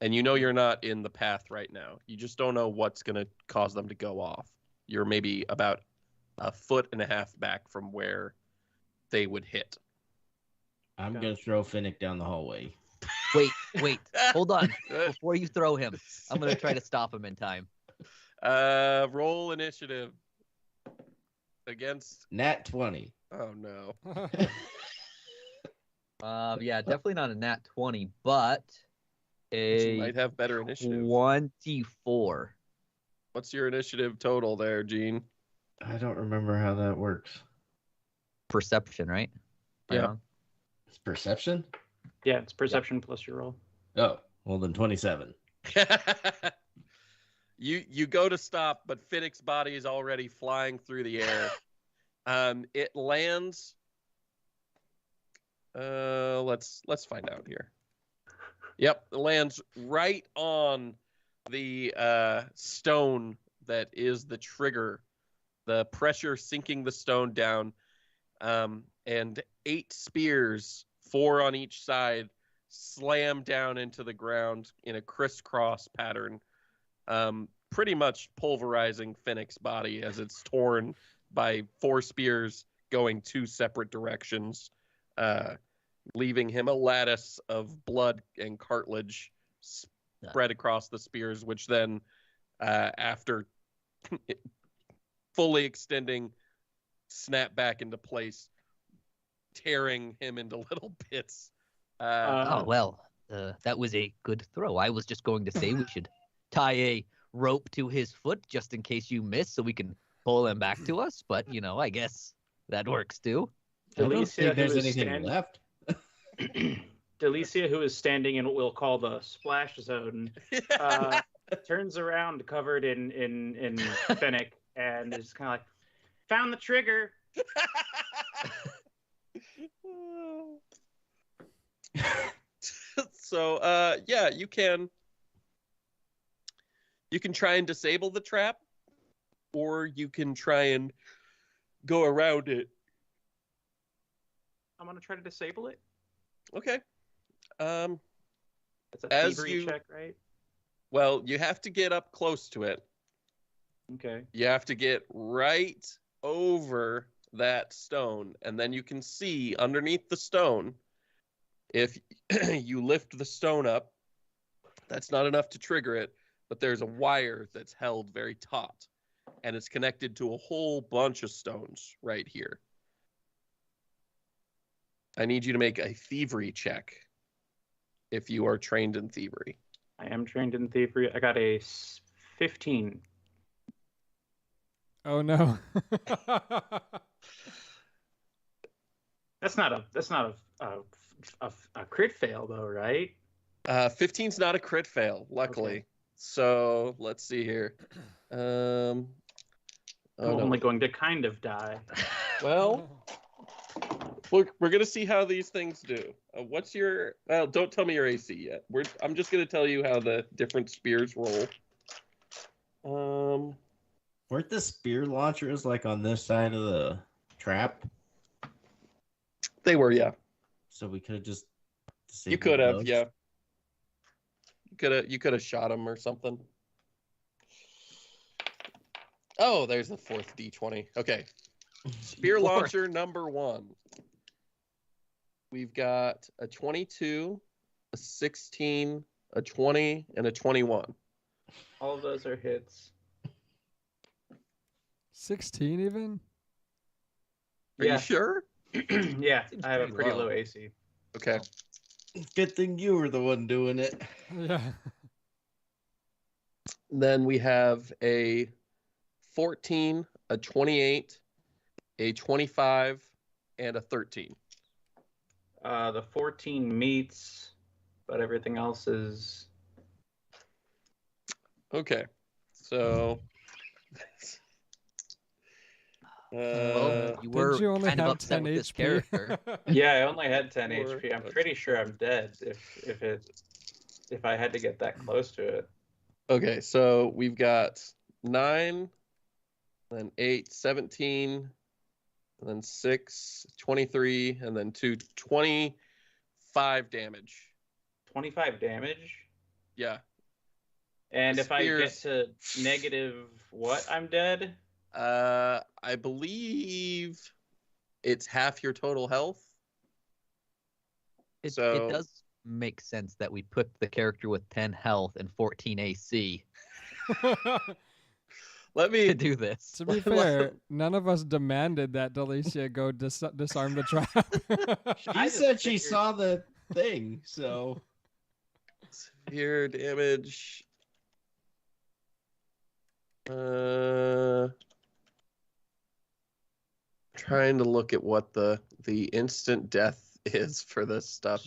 Speaker 1: And you know you're not in the path right now. You just don't know what's going to cause them to go off. You're maybe about 1.5 feet back from where they would hit.
Speaker 2: I'm going to throw Finnick down the hallway.
Speaker 4: Wait, hold on. Before you throw him, I'm gonna try to stop him in time.
Speaker 1: Roll initiative against
Speaker 2: Nat 20.
Speaker 1: Oh no.
Speaker 4: Yeah, definitely not a nat 20, but
Speaker 1: You
Speaker 4: a
Speaker 1: might have better initiative.
Speaker 4: 24.
Speaker 1: What's your initiative total there, Gene?
Speaker 2: I don't remember how that works.
Speaker 4: Perception, right?
Speaker 1: Yeah.
Speaker 2: It's perception?
Speaker 5: Yeah, it's perception plus your roll.
Speaker 2: Oh, well then 27.
Speaker 1: You go to stop, but Finnick's body is already flying through the air. It lands. Let's find out here. Yep, it lands right on the stone that is the trigger. The pressure sinking the stone down, and 8 spears, 4 on each side, slam down into the ground in a crisscross pattern, pretty much pulverizing Finnick's body as it's torn by 4 spears going 2 separate directions, leaving him a lattice of blood and cartilage spread across the spears, which then, after fully extending, snap back into place, tearing him into little bits.
Speaker 4: Oh, well, that was a good throw. I was just going to say we should tie a rope to his foot just in case you miss so we can pull him back to us. But, I guess that works too.
Speaker 2: I don't
Speaker 5: Delicia,
Speaker 2: think there's
Speaker 5: who is
Speaker 2: anything left.
Speaker 5: Delicia, who is standing in what we'll call the splash zone, turns around covered in Finnick and is kind of like, found the trigger.
Speaker 1: So yeah, you can try and disable the trap, or you can try and go around it.
Speaker 5: I'm gonna try to disable it.
Speaker 1: Okay.
Speaker 5: It's a
Speaker 1: As
Speaker 5: thievery
Speaker 1: you-
Speaker 5: check, right?
Speaker 1: Well, you have to get up close to it.
Speaker 5: Okay.
Speaker 1: You have to get right over that stone, and then you can see underneath the stone. If you lift the stone up, that's not enough to trigger it, but there's a wire that's held very taut, and it's connected to a whole bunch of stones right here. I need you to make a thievery check if you are trained in thievery.
Speaker 5: I am trained in thievery. I got a 15.
Speaker 3: Oh no.
Speaker 5: That's not a crit fail though, right?
Speaker 1: 15's not a crit fail, luckily.
Speaker 5: Okay.
Speaker 1: So let's see here.
Speaker 5: I'm only going to kind of die.
Speaker 1: Well, we're gonna see how these things do. What's your? Well, don't tell me your AC yet. I'm just gonna tell you how the different spears roll.
Speaker 2: Weren't the spear launchers like on this side of the trap?
Speaker 1: They were, yeah.
Speaker 2: So we could have just.
Speaker 1: You could have, yeah. You could have shot him or something. Oh, there's the fourth D20. Okay. Spear launcher number 1. We've got a 22, a 16, a 20, and a 21.
Speaker 5: All of those are hits.
Speaker 3: 16 even?
Speaker 1: Are you sure?
Speaker 5: Yeah,
Speaker 4: Seems
Speaker 5: I have a
Speaker 4: pretty
Speaker 5: pretty
Speaker 4: low.
Speaker 5: low AC.
Speaker 1: Okay.
Speaker 2: Good thing you were the one doing it.
Speaker 3: Yeah.
Speaker 1: Then we have a 14, a 28, a 25, and a 13.
Speaker 5: The 14 meets, but everything else is.
Speaker 1: Okay. So.
Speaker 4: Well, you were
Speaker 3: Didn't you only
Speaker 4: kind of
Speaker 3: have
Speaker 4: upset
Speaker 3: 10
Speaker 4: with this
Speaker 3: HP?
Speaker 4: character.
Speaker 5: Yeah, I only had 10
Speaker 1: Or-
Speaker 5: HP. I'm pretty sure I'm dead if I had to get that close to it.
Speaker 1: Okay, so we've got 9, then 8, 17, and then 6, 23, and then 2, 25 damage.
Speaker 5: 25 damage.
Speaker 1: Yeah.
Speaker 5: And
Speaker 1: The
Speaker 5: if I get
Speaker 1: spears-
Speaker 5: to negative what, I'm dead?
Speaker 1: I believe it's half your total health.
Speaker 4: It
Speaker 1: So-
Speaker 4: does make sense that we put the character with 10 health and 14 AC
Speaker 1: Let me
Speaker 4: to do this.
Speaker 3: To be fair, none of us demanded that Delicia go disarm the trap.
Speaker 2: She
Speaker 5: I just
Speaker 2: said she
Speaker 5: figured-
Speaker 2: saw the thing, so.
Speaker 1: severe damage. Trying to look at what the instant death is for this stuff.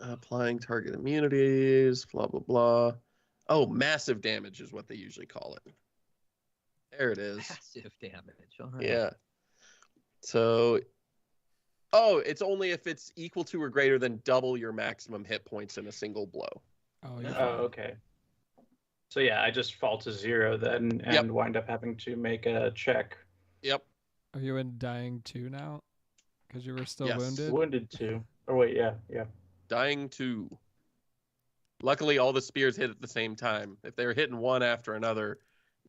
Speaker 1: Applying target immunities, blah blah blah. Oh, massive damage is what they usually call it. There it is.
Speaker 4: Massive damage. All right.
Speaker 1: Yeah. So, oh, it's only if it's equal to or greater than double your maximum hit points in a single blow.
Speaker 3: Oh, you're
Speaker 5: Oh,
Speaker 3: fine.
Speaker 5: okay. So yeah, I just fall to 0 then and
Speaker 1: Yep.
Speaker 5: wind up having to make a check.
Speaker 1: Yep.
Speaker 3: Are you in dying 2 now? Because you were still
Speaker 1: Yes.
Speaker 3: wounded?
Speaker 5: Wounded 2. Oh wait, yeah.
Speaker 1: Dying 2. Luckily, all the spears hit at the same time. If they were hitting one after another,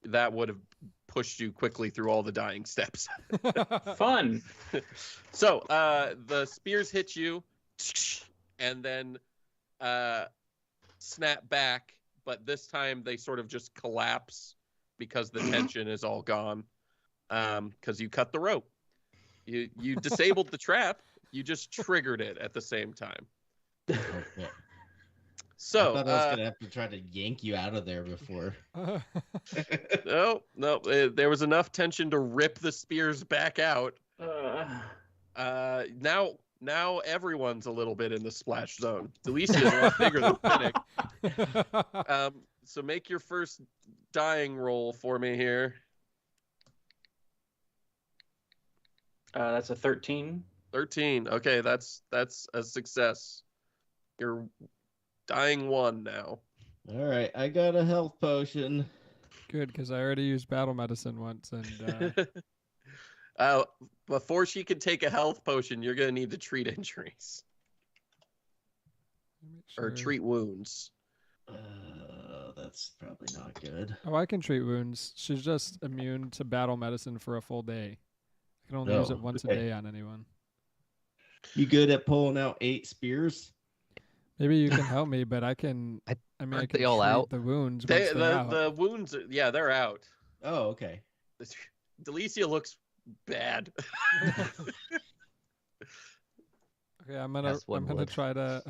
Speaker 1: that would have pushed you quickly through all the dying steps.
Speaker 5: Fun.
Speaker 1: So, the spears hit you, and then snap back, but this time they sort of just collapse because the tension is all gone. Because you cut the rope. You disabled the trap. You just triggered it at the same time.
Speaker 2: Okay.
Speaker 1: So,
Speaker 2: I thought I was gonna have to try to yank you out of there before.
Speaker 1: no, there was enough tension to rip the spears back out. Now everyone's a little bit in the splash zone. Delicia is a lot bigger than Finnick. So make your first dying roll for me here.
Speaker 5: That's a 13.
Speaker 1: 13. Okay, that's a success. You're dying 1 now.
Speaker 2: All right, I got a health potion.
Speaker 3: Good, because I already used battle medicine once, and
Speaker 1: Before she can take a health potion, you're gonna need to treat injuries
Speaker 3: make
Speaker 1: or
Speaker 3: sure-
Speaker 1: treat wounds.
Speaker 2: That's probably not good.
Speaker 3: Oh, I can treat wounds. She's just immune to battle medicine for a full day. I can only use
Speaker 2: Oh,
Speaker 3: it once
Speaker 2: okay.
Speaker 3: a day on anyone.
Speaker 2: You good at pulling out 8 spears?
Speaker 3: Maybe you can help me, but I can. I mean, I
Speaker 4: Aren't
Speaker 3: can
Speaker 4: they all
Speaker 3: treat
Speaker 4: out?
Speaker 3: the wounds.
Speaker 1: They,
Speaker 3: once they're out.
Speaker 1: the wounds, yeah, they're out.
Speaker 2: Oh, okay.
Speaker 1: Delicia looks bad.
Speaker 3: Okay, I'm gonna
Speaker 4: As one would.
Speaker 3: try to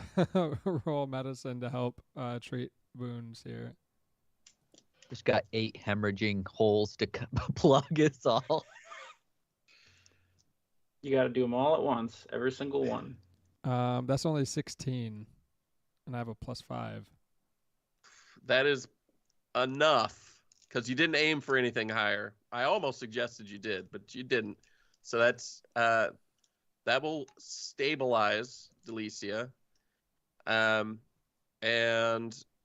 Speaker 3: roll medicine to help treat wounds here.
Speaker 4: Just got 8 hemorrhaging holes to plug us all.
Speaker 5: You got to do them all at once, every single one.
Speaker 3: That's only 16, and I have a +5.
Speaker 1: That is enough because you didn't aim for anything higher. I almost suggested you did, but you didn't. So that's that will stabilize Delicia. And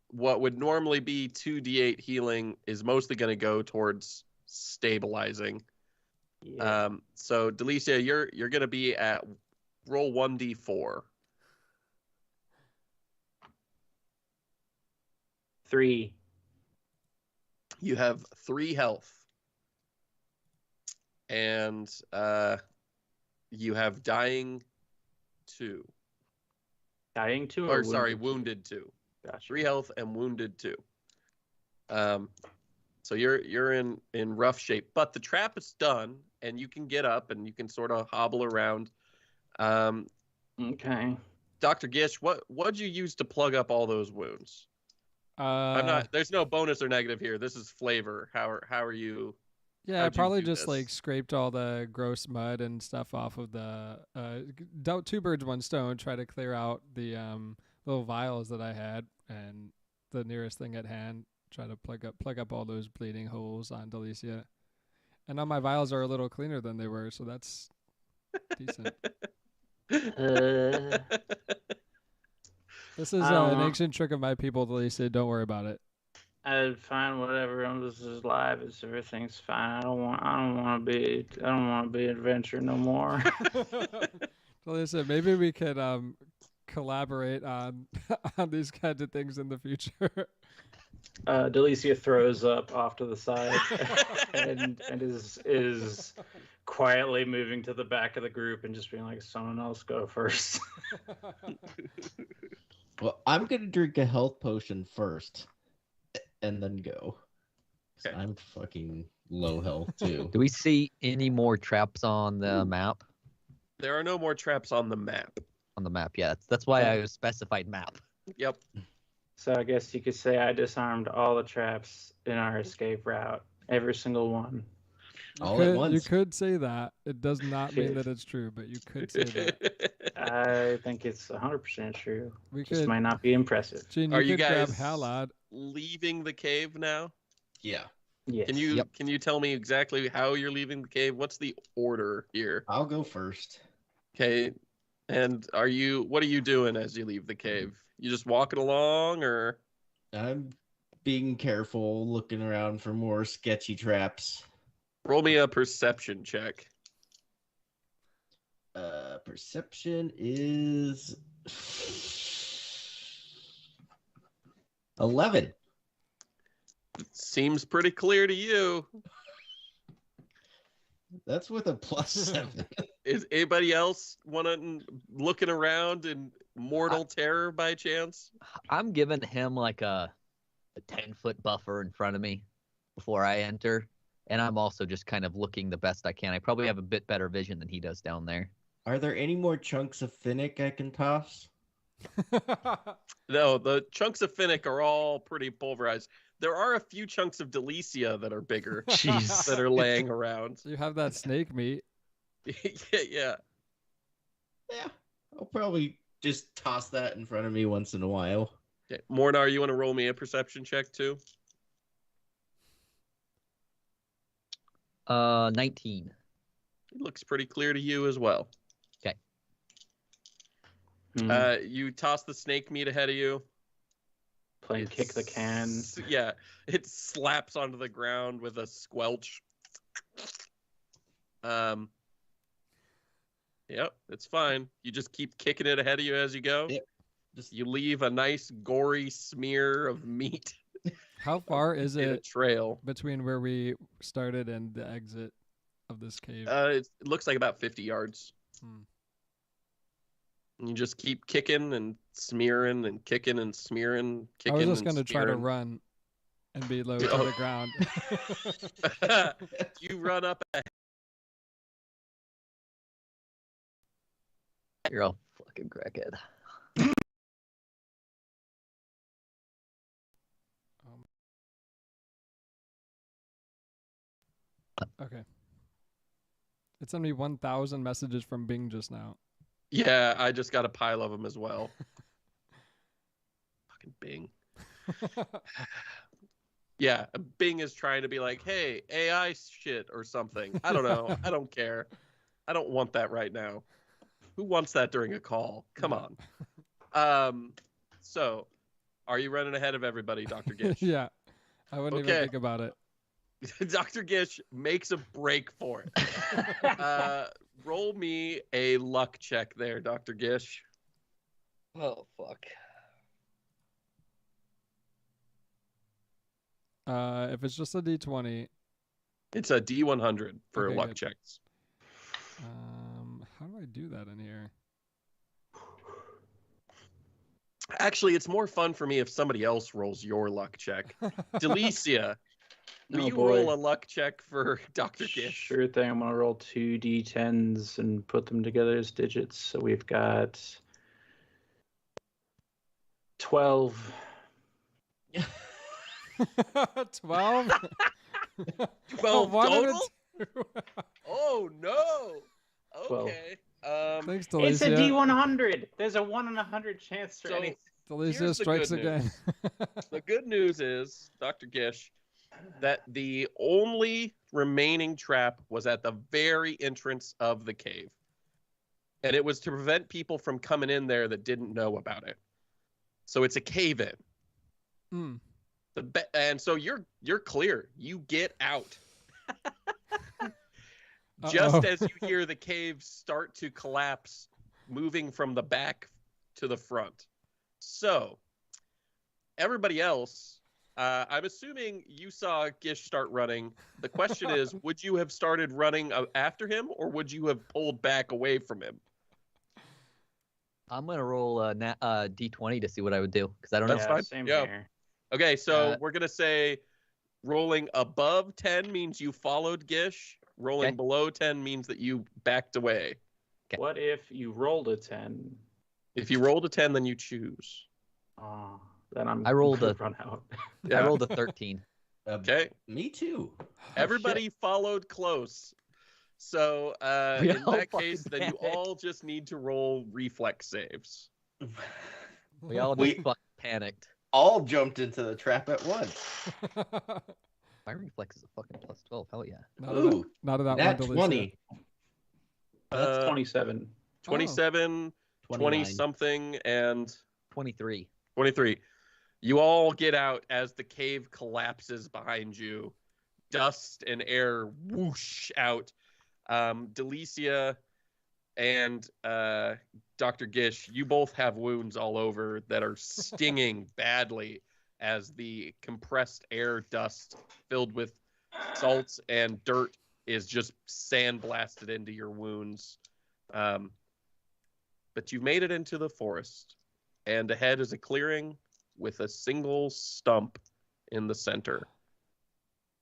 Speaker 1: what would normally be 2d8 healing is mostly going to go towards stabilizing.
Speaker 5: Yeah.
Speaker 1: So Delicia, you're going to be at roll 1d4.
Speaker 5: 3.
Speaker 1: You have 3 health. And you have dying 2.
Speaker 5: Dying 2
Speaker 1: Or sorry, wounded 2.
Speaker 5: Gotcha.
Speaker 1: 3 health and wounded 2. So you're in rough shape, but the trap is done, and you can get up and you can sort of hobble around.
Speaker 5: Okay.
Speaker 1: Dr. Gish, what'd you use to plug up all those wounds? I'm not. There's no bonus or negative here. This is flavor. How are you?
Speaker 3: Yeah, I
Speaker 1: how'd you
Speaker 3: probably
Speaker 1: do
Speaker 3: just
Speaker 1: this?
Speaker 3: like scraped all the gross mud and stuff off of the dealt 2 birds 1 stone, try to clear out the little vials that I had, and the nearest thing at hand, try to plug up all those bleeding holes on Delicia. And now my vials are a little cleaner than they were, so that's decent. This is an ancient trick of my people, Delicia. Don't worry about it.
Speaker 5: I'd find whatever else is alive. It's everything's fine. I don't want to be an adventurer no more.
Speaker 3: Delicia, maybe we could collaborate on on these kinds of things in the future.
Speaker 5: Delicia throws up off to the side and is quietly moving to the back of the group and just being like, someone else go first.
Speaker 2: Well, I'm gonna drink a health potion first, and then go. 'Cause
Speaker 1: Okay.
Speaker 2: I'm fucking low health too.
Speaker 4: Do we see any more traps on the map?
Speaker 1: There are no more traps on the map.
Speaker 4: On the map, yeah. That's why I specified map.
Speaker 1: Yep.
Speaker 5: So I guess you could say I disarmed all the traps in our escape route. Every single one.
Speaker 2: All at once.
Speaker 3: You could say that. It does not mean that it's true, but you could say that.
Speaker 5: I think it's 100% true.
Speaker 3: We
Speaker 5: Just
Speaker 3: could.
Speaker 5: might not be impressive.
Speaker 3: Gene,
Speaker 1: Are
Speaker 3: you
Speaker 1: you
Speaker 3: could grab
Speaker 1: guys
Speaker 3: Halad.
Speaker 1: leaving the cave now?
Speaker 2: Yeah,
Speaker 5: Yes.
Speaker 1: Can you tell me exactly how you're leaving the cave? What's the order here?
Speaker 2: I'll go first.
Speaker 1: Okay. And what are you doing as you leave the cave? You just walking along, or?
Speaker 2: I'm being careful, looking around for more sketchy traps.
Speaker 1: Roll me a perception check.
Speaker 2: Perception is 11.
Speaker 1: Seems pretty clear to you.
Speaker 2: That's with a +7.
Speaker 1: Is anybody else looking around in mortal terror by chance?
Speaker 4: I'm giving him like a 10-foot buffer in front of me before I enter. And I'm also just kind of looking the best I can. I probably have a bit better vision than he does down there.
Speaker 2: Are there any more chunks of finnick I can toss?
Speaker 1: No, the chunks of finnick are all pretty pulverized. There are a few chunks of Delicia that are bigger
Speaker 4: Jeez.
Speaker 1: that are laying around.
Speaker 3: You have that snake meat.
Speaker 1: Yeah.
Speaker 2: Yeah, I'll probably just toss that in front of me once in a while.
Speaker 1: Okay. Mornar, you want to roll me a perception check too?
Speaker 4: 19.
Speaker 1: It looks pretty clear to you as well.
Speaker 4: Okay.
Speaker 1: You toss the snake meat ahead of you.
Speaker 5: Playing kick the can.
Speaker 1: Yeah, it slaps onto the ground with a squelch. Yep, it's fine. You just keep kicking it ahead of you as you go.
Speaker 2: Yep.
Speaker 1: You leave a nice gory smear of meat
Speaker 3: How far is
Speaker 1: in a
Speaker 3: it
Speaker 1: trail.
Speaker 3: between where we started and the exit of this cave?
Speaker 1: It looks like about 50 yards.
Speaker 3: Hmm.
Speaker 1: And you just keep kicking and smearing and kicking and smearing.
Speaker 3: I was just
Speaker 1: going to
Speaker 3: try to run and be low to the ground.
Speaker 1: You run up ahead.
Speaker 4: You're all fucking crackhead.
Speaker 3: Okay. It sent me 1,000 messages from Bing just now.
Speaker 1: Yeah, I just got a pile of them as well. Fucking Bing. Yeah, Bing is trying to be like, hey, AI shit or something. I don't know. I don't care. I don't want that right now. Who wants that during a call? Come
Speaker 3: No.
Speaker 1: on. So, are you running ahead of everybody, Dr. Gish?
Speaker 3: Yeah. I wouldn't even
Speaker 1: Okay.
Speaker 3: think about it.
Speaker 1: Dr. Gish makes a break for it. Roll me a luck check there, Dr. Gish.
Speaker 4: Oh fuck.
Speaker 3: If it's just a D20,
Speaker 1: It's a D100 for
Speaker 3: Okay,
Speaker 1: luck
Speaker 3: good.
Speaker 1: checks.
Speaker 3: how do I do that in here?
Speaker 1: Actually, it's more fun for me if somebody else rolls your luck check. Delicia, will
Speaker 5: Oh,
Speaker 1: you
Speaker 5: boy.
Speaker 1: roll a luck check for Dr. Gish?
Speaker 5: Sure thing. I'm gonna roll 2 d10s and put them together as digits. So we've got 12.
Speaker 3: 12?
Speaker 1: 12
Speaker 3: One and a
Speaker 1: total?
Speaker 3: two.
Speaker 1: Oh, no.
Speaker 5: 12.
Speaker 1: Okay.
Speaker 3: Thanks,
Speaker 5: It's a
Speaker 3: Delicia.
Speaker 5: D100. There's a 1 in 100 chance for
Speaker 1: So-
Speaker 5: anything.
Speaker 3: Delicia
Speaker 1: Here's the
Speaker 3: strikes
Speaker 1: good
Speaker 3: again.
Speaker 1: The good news is, Dr. Gish, that the only remaining trap was at the very entrance of the cave. And it was to prevent people from coming in there that didn't know about it. So it's a cave-in.
Speaker 3: Mm.
Speaker 1: And so you're clear. You get out. Just
Speaker 3: Uh-oh.
Speaker 1: as you hear the cave start to collapse, moving from the back to the front. So, everybody else, I'm assuming you saw Gish start running. The question is, would you have started running after him, or would you have pulled back away from him?
Speaker 4: I'm gonna roll a D20 to see what I would do because I don't know.
Speaker 1: That's fine.
Speaker 5: Same
Speaker 1: Yeah.
Speaker 5: here.
Speaker 1: Okay, so
Speaker 4: Uh,
Speaker 1: we're going to say rolling above 10 means you followed Gish. Rolling
Speaker 4: Okay.
Speaker 1: below 10 means that you backed away.
Speaker 4: Okay.
Speaker 5: What if you rolled a 10?
Speaker 1: If you rolled a 10, then you choose.
Speaker 5: Oh, then I'm
Speaker 4: I rolled
Speaker 5: gonna
Speaker 4: a-
Speaker 5: run out.
Speaker 1: Yeah.
Speaker 4: I rolled a 13.
Speaker 1: Okay.
Speaker 2: Me too.
Speaker 1: Everybody followed close. So
Speaker 4: We
Speaker 1: in
Speaker 4: all
Speaker 1: that
Speaker 4: fucking
Speaker 1: case, then you
Speaker 4: panicked.
Speaker 1: all just need to roll reflex saves.
Speaker 4: We all
Speaker 2: We-
Speaker 4: just fucking panicked.
Speaker 2: All jumped into the trap at once.
Speaker 4: My reflex is a fucking plus 12. Hell yeah.
Speaker 3: not of that,
Speaker 2: Ooh,
Speaker 3: not of that
Speaker 2: Nat
Speaker 3: one, Delicia.
Speaker 2: 20.
Speaker 5: That's
Speaker 1: Uh,
Speaker 5: 27.
Speaker 1: 27, 20
Speaker 2: 29.
Speaker 1: something, and
Speaker 4: 23.
Speaker 1: 23. You all get out as the cave collapses behind you. Dust and air whoosh out. Delicia and Dr. Gish, you both have wounds all over that are stinging badly as the compressed air dust filled with salts and dirt is just sandblasted into your wounds. But you've made it into the forest, and ahead is a clearing with a single stump in the center,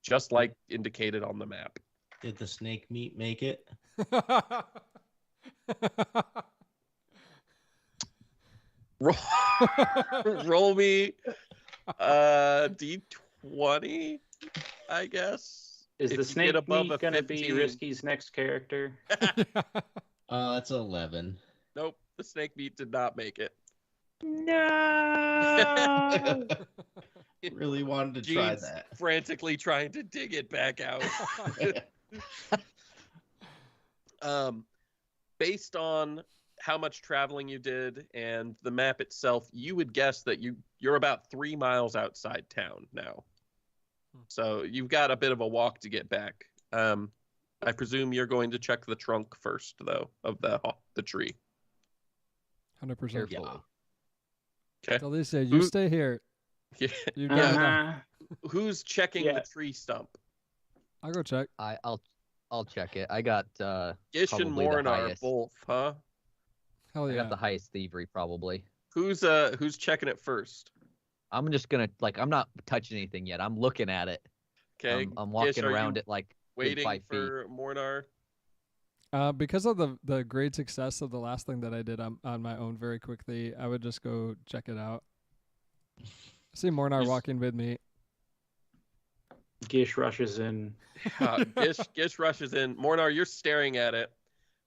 Speaker 1: just like indicated on the map.
Speaker 2: Did the snake meat make it?
Speaker 1: Roll me D20, I guess.
Speaker 5: Is
Speaker 1: If
Speaker 5: the
Speaker 1: you
Speaker 5: snake
Speaker 1: get above
Speaker 5: meat
Speaker 1: a
Speaker 5: gonna be
Speaker 1: 15
Speaker 5: Risky's next character?
Speaker 2: That's 11.
Speaker 1: Nope, the snake meat did not make it.
Speaker 5: No.
Speaker 2: Really wanted to try
Speaker 1: Gene's
Speaker 2: that.
Speaker 1: frantically trying to dig it back out. Based on how much traveling you did and the map itself, you would guess that you're about 3 miles outside town now. So you've got a bit of a walk to get back. I presume you're going to check the trunk first, though, of the tree.
Speaker 3: 100%.
Speaker 4: Carefully.
Speaker 1: Okay.
Speaker 3: Delicia, you
Speaker 1: Who-
Speaker 3: stay here.
Speaker 1: Yeah.
Speaker 3: You never know.
Speaker 5: Uh-huh.
Speaker 1: Who's checking
Speaker 5: Yeah.
Speaker 1: the tree stump?
Speaker 3: I'll go check.
Speaker 4: I'll check it. I got
Speaker 1: Gish and
Speaker 4: Probably the
Speaker 1: Morn are
Speaker 4: highest.
Speaker 1: both, huh?
Speaker 3: Hell
Speaker 4: I
Speaker 3: yeah.
Speaker 4: got the highest thievery probably.
Speaker 1: Who's checking it first?
Speaker 4: I'm just gonna I'm not touching anything yet. I'm looking at it.
Speaker 1: Okay.
Speaker 4: I'm
Speaker 1: Gish,
Speaker 4: walking
Speaker 1: are
Speaker 4: around
Speaker 1: you
Speaker 4: it like good
Speaker 1: waiting
Speaker 4: 5 feet.
Speaker 1: for Mornar.
Speaker 3: Because of the great success of the last thing that I did on my own very quickly, I would just go check it out. I see Mornar
Speaker 1: Just-
Speaker 3: walking with me.
Speaker 5: Gish rushes in.
Speaker 1: Gish rushes in. Mornar, you're staring at it.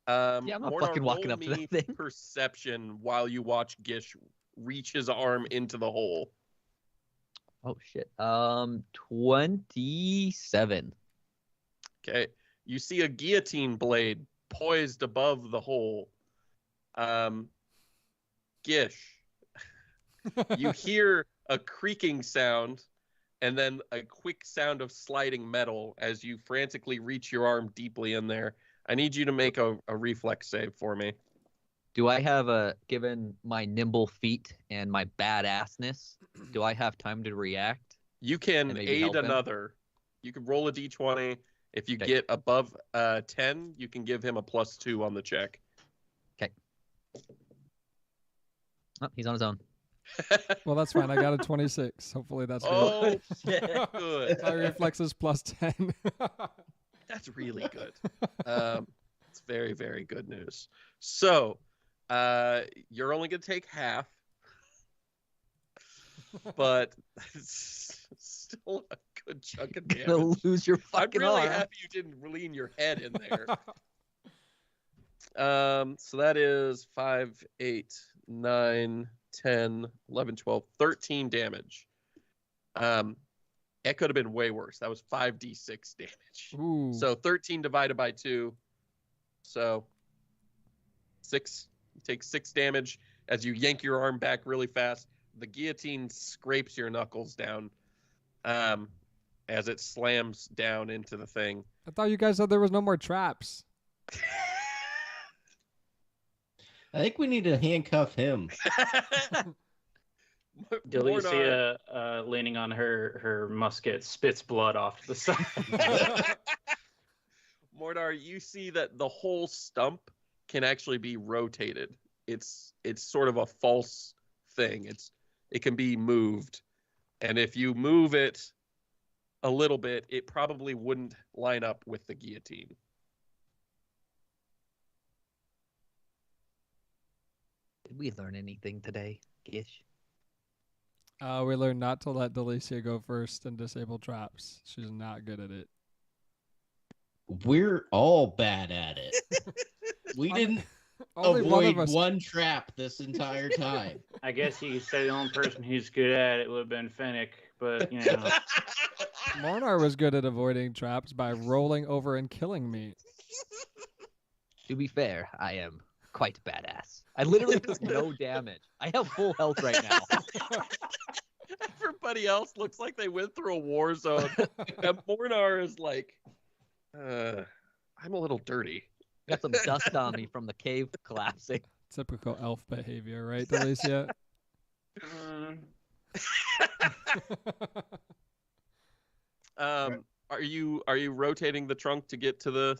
Speaker 4: Yeah, I'm not
Speaker 1: Mornar,
Speaker 4: fucking walking
Speaker 1: roll
Speaker 4: up to
Speaker 1: me
Speaker 4: that thing.
Speaker 1: Perception while you watch Gish reach his arm into the hole.
Speaker 4: Oh shit. 27.
Speaker 1: Okay. You see a guillotine blade poised above the hole. Gish. You hear a creaking sound and then a quick sound of sliding metal as you frantically reach your arm deeply in there. I need you to make a reflex save for me.
Speaker 4: Do I have given my nimble feet and my badassness, do I have time to react?
Speaker 1: You can
Speaker 4: And maybe
Speaker 1: aid
Speaker 4: help him?
Speaker 1: another. You can roll a d20. If you
Speaker 4: Okay.
Speaker 1: get above 10, you can give him a +2 on the check.
Speaker 4: Oh, he's on his own.
Speaker 3: Well, that's fine. I got a 26. Hopefully that's good.
Speaker 1: Oh, good.
Speaker 3: My reflex is +10.
Speaker 1: That's really good. It's very, very good news. So, you're only going to take half, but it's still a good chunk of
Speaker 4: Gonna
Speaker 1: damage.
Speaker 4: lose your
Speaker 1: I'm
Speaker 4: fucking
Speaker 1: really
Speaker 4: arm.
Speaker 1: happy you didn't lean your head in there. So that is 5, 8, 9, 10, 11, 12, 13 damage. It could have been way worse. That was 5d6 damage.
Speaker 3: Ooh.
Speaker 1: So 13 divided by 2. So 6. You take 6 damage as you yank your arm back really fast. The guillotine scrapes your knuckles down as it slams down into the thing.
Speaker 3: I thought you guys said there was no more traps.
Speaker 2: I think we need to handcuff him.
Speaker 5: Delicia, leaning on her musket, spits blood off to the side.
Speaker 1: Mornar, you see that the whole stump can actually be rotated. It's sort of a false thing. It can be moved, and if you move it a little bit, it probably wouldn't line up with the guillotine.
Speaker 4: Did we learn anything today, Gish?
Speaker 3: We learned not to let Delicia go first and disable traps. She's not good at it.
Speaker 2: We're all bad at it. We didn't
Speaker 3: Only one
Speaker 2: avoid
Speaker 3: of us.
Speaker 2: one trap this entire time.
Speaker 5: I guess you could say the only person who's good at it would have been Fennec, but you know.
Speaker 3: Mornar was good at avoiding traps by rolling over and killing me.
Speaker 4: To be fair, I am quite badass. I literally took no damage. I have full health right now.
Speaker 1: Everybody else looks like they went through a war zone, and Mornar is like, I'm a little dirty.
Speaker 4: Got some dust on me from the cave collapsing.
Speaker 3: Typical elf behavior, right, Delicia?
Speaker 1: Are you rotating the trunk to get to the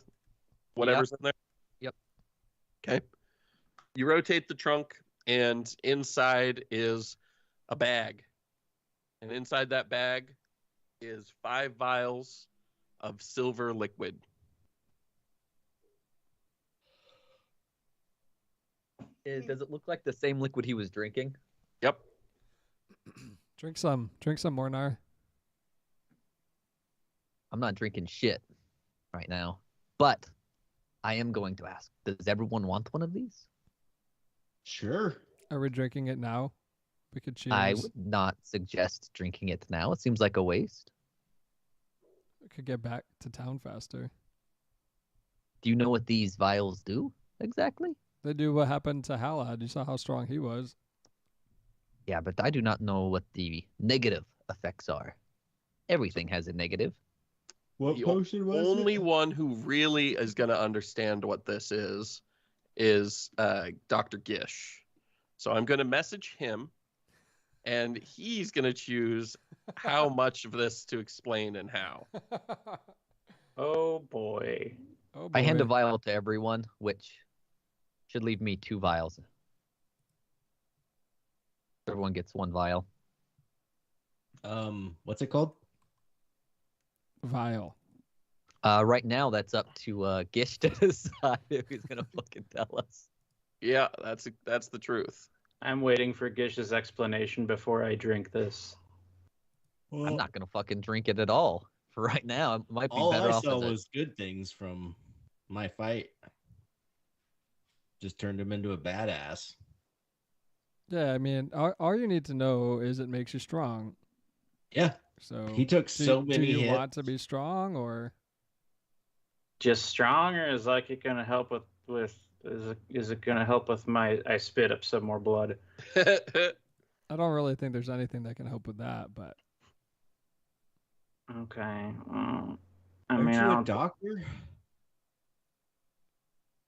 Speaker 1: whatever's in there?
Speaker 4: Yep.
Speaker 1: Okay. You rotate the trunk, and inside is a bag. And inside that bag is 5 vials of silver liquid.
Speaker 4: Does it look like the same liquid he was drinking?
Speaker 1: Yep.
Speaker 3: Drink some, Mornar.
Speaker 4: I'm not drinking shit right now, but I am going to ask, does everyone want one of these?
Speaker 2: Sure.
Speaker 3: Are we drinking it now? We could choose.
Speaker 4: I would not suggest drinking it now. It seems like a waste.
Speaker 3: We could get back to town faster.
Speaker 4: Do you know what these vials do exactly?
Speaker 3: They do what happened to Halad. You saw how strong he was.
Speaker 4: Yeah, but I do not know what the negative effects are. Everything has a negative.
Speaker 2: What
Speaker 1: The
Speaker 2: potion was
Speaker 1: only
Speaker 2: it?
Speaker 1: one who really is going to understand what this is Dr. Gish. So I'm going to message him, and he's going to choose how much of this to explain and how.
Speaker 5: Oh boy.
Speaker 3: Oh,
Speaker 4: I hand a
Speaker 3: boy.
Speaker 4: vial to everyone, which should leave me 2 vials. Everyone gets 1 vial.
Speaker 2: What's it called?
Speaker 3: Vial.
Speaker 4: Right now, that's up to Gish to decide if he's gonna fucking tell us.
Speaker 1: Yeah, that's the truth.
Speaker 5: I'm waiting for Gish's explanation before I drink this.
Speaker 4: I'm not gonna fucking drink it at all for right now. It might be
Speaker 2: All
Speaker 4: better
Speaker 2: I
Speaker 4: off
Speaker 2: saw
Speaker 4: as a-
Speaker 2: was good things from my fight. Just turned him into a badass.
Speaker 3: Yeah, I mean, all you need to know is it makes you strong.
Speaker 2: Yeah.
Speaker 3: So
Speaker 2: He took so many
Speaker 3: Do you
Speaker 2: hits.
Speaker 3: want to be strong or?
Speaker 5: Just strong, or is like it gonna help with is it gonna help with my I spit up some more blood?
Speaker 3: I don't really think there's anything that can help with that, but
Speaker 5: Okay. I
Speaker 2: Aren't
Speaker 5: mean,
Speaker 2: you a doctor?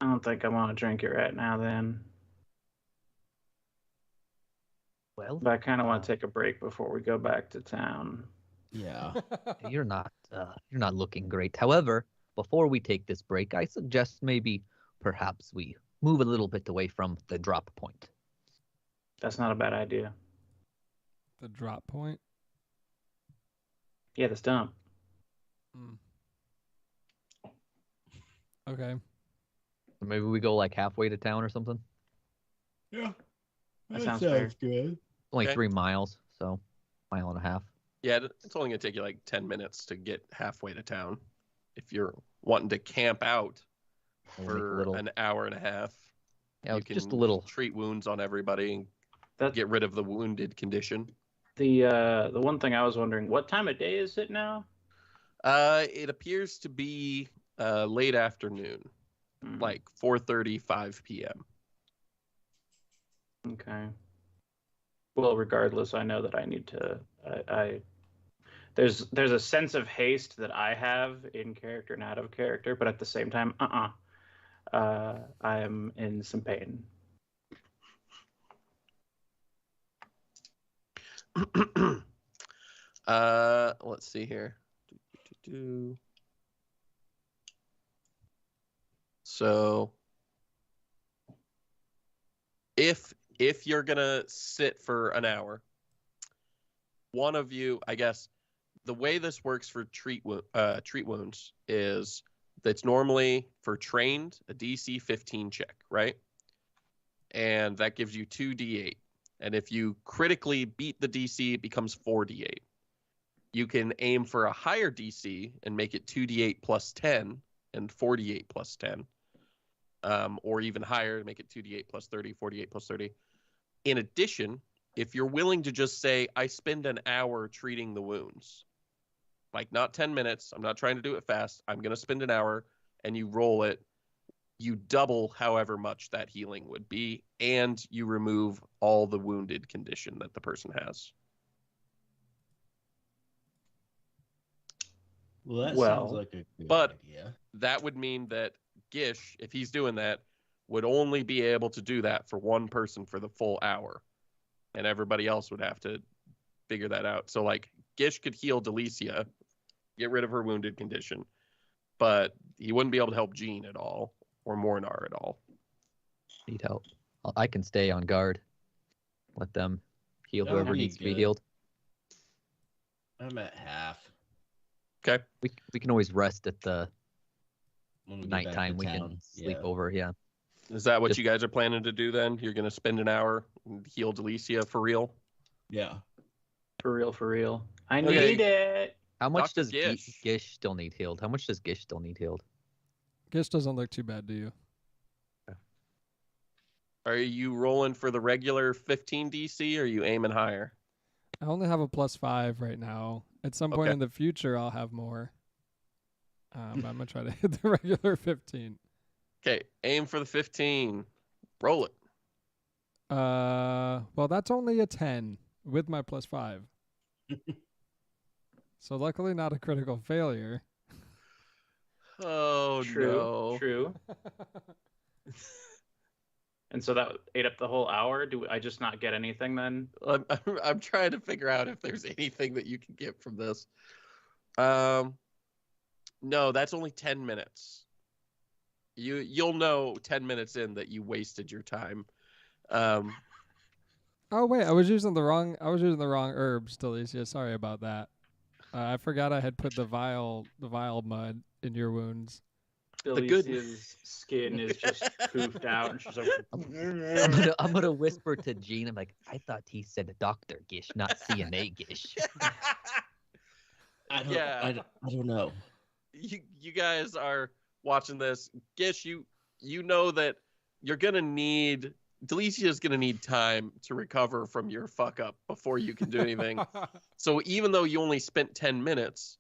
Speaker 5: I don't think I want to drink it right now. Then,
Speaker 4: Well,
Speaker 5: but I kind of want to take a break before we go back to town.
Speaker 2: Yeah.
Speaker 4: you're not looking great. However, before we take this break, I suggest maybe perhaps we move a little bit away from the drop point.
Speaker 5: That's not a bad idea.
Speaker 3: the drop point.
Speaker 5: Yeah, the stump.
Speaker 3: Mm. Okay.
Speaker 4: So maybe we go like halfway to town or something.
Speaker 2: Yeah.
Speaker 5: That sounds fair.
Speaker 2: good.
Speaker 4: Only
Speaker 1: Okay.
Speaker 4: 3 miles, so mile and a half.
Speaker 1: Yeah, it's only gonna take you like 10 minutes to get halfway to town. If you're wanting to camp out
Speaker 4: We'll make a
Speaker 1: for
Speaker 4: little,
Speaker 1: an hour and a half,
Speaker 4: yeah,
Speaker 1: you
Speaker 4: just a
Speaker 1: can
Speaker 4: little.
Speaker 1: treat wounds on everybody and
Speaker 5: That
Speaker 1: get rid of the wounded condition.
Speaker 5: the one thing I was wondering, what time of day is it now?
Speaker 1: It appears to be late afternoon,
Speaker 5: Hmm,
Speaker 1: like 4:30, 5 p.m.
Speaker 5: okay. Well, regardless, I know that I need to. I there's a sense of haste that I have in character and out of character, but at the same time, I am in some pain.
Speaker 1: Let's see here. So if you're gonna sit for an hour, one of you, I guess, the way this works for treat wounds is that's normally for trained a DC 15 check, right? And that gives you 2d8. And if you critically beat the DC, it becomes 4d8. You can aim for a higher DC and make it 2d8 plus 10 and 4d8 plus 10. Or even higher, make it 2d8 plus 30, 48 plus 30. In addition, if you're willing to just say, I spend an hour treating the wounds, like not 10 minutes, I'm not trying to do it fast, I'm going to spend an hour, and you roll it, you double however much that healing would be, and you remove all the wounded condition that the person has.
Speaker 2: Well, that
Speaker 5: Well,
Speaker 2: sounds like a good
Speaker 1: but-
Speaker 2: idea.
Speaker 1: That would mean that Gish, if he's doing that, would only be able to do that for one person for the full hour. And everybody else would have to figure that out. So, like, Gish could heal Delicia, get rid of her wounded condition, but he wouldn't be able to help Jean at all, or Mornar at all.
Speaker 4: Need help. I can stay on guard. Let them heal
Speaker 2: That would
Speaker 4: whoever
Speaker 2: be
Speaker 4: needs to be
Speaker 2: good.
Speaker 4: healed.
Speaker 2: I'm at half.
Speaker 1: Okay.
Speaker 4: We can always rest at the
Speaker 2: When we get back
Speaker 4: nighttime.
Speaker 2: to
Speaker 4: We
Speaker 2: town.
Speaker 4: can sleep
Speaker 2: Yeah.
Speaker 4: over. Yeah.
Speaker 1: Is that what
Speaker 4: Just-
Speaker 1: you guys are planning to do then? You're going to spend an hour and heal Delicia for real?
Speaker 2: Yeah.
Speaker 5: for real, for real. I
Speaker 1: Okay.
Speaker 5: need it.
Speaker 4: How much
Speaker 1: Dr.
Speaker 4: does
Speaker 1: Gish.
Speaker 4: Gish still need healed? How much does Gish still need healed?
Speaker 3: Gish doesn't look too bad, do you?
Speaker 1: Are you rolling for the regular 15 DC, or are you aiming higher?
Speaker 3: I only have a +5 right now. At some point
Speaker 1: Okay.
Speaker 3: in the future, I'll have more. I'm gonna try to hit the regular 15.
Speaker 1: Okay, aim for the 15. Roll it.
Speaker 3: Well, that's only a 10 with my +5. So luckily, not a critical failure.
Speaker 1: Oh,
Speaker 5: True,
Speaker 1: no.
Speaker 5: true. And so that ate up the whole hour. Do I just not get anything then?
Speaker 1: I'm trying to figure out if there's anything that you can get from this. No, that's only 10 minutes. You'll know 10 minutes in that you wasted your time.
Speaker 3: Oh wait, I was using the wrong herbs, Delicia. Sorry about that. I forgot I had put the vile mud in your wounds.
Speaker 1: The good-
Speaker 5: Delicia's skin is just poofed out, and she's like,
Speaker 4: I'm gonna whisper to Jean. I'm like, I thought he said Dr. Gish, not CNA Gish.
Speaker 2: I don't,
Speaker 1: Yeah.
Speaker 2: I don't know.
Speaker 1: You guys are watching this. Gish, you know that you're gonna need Delicia is going to need time to recover from your fuck up before you can do anything. So even though you only spent 10 minutes,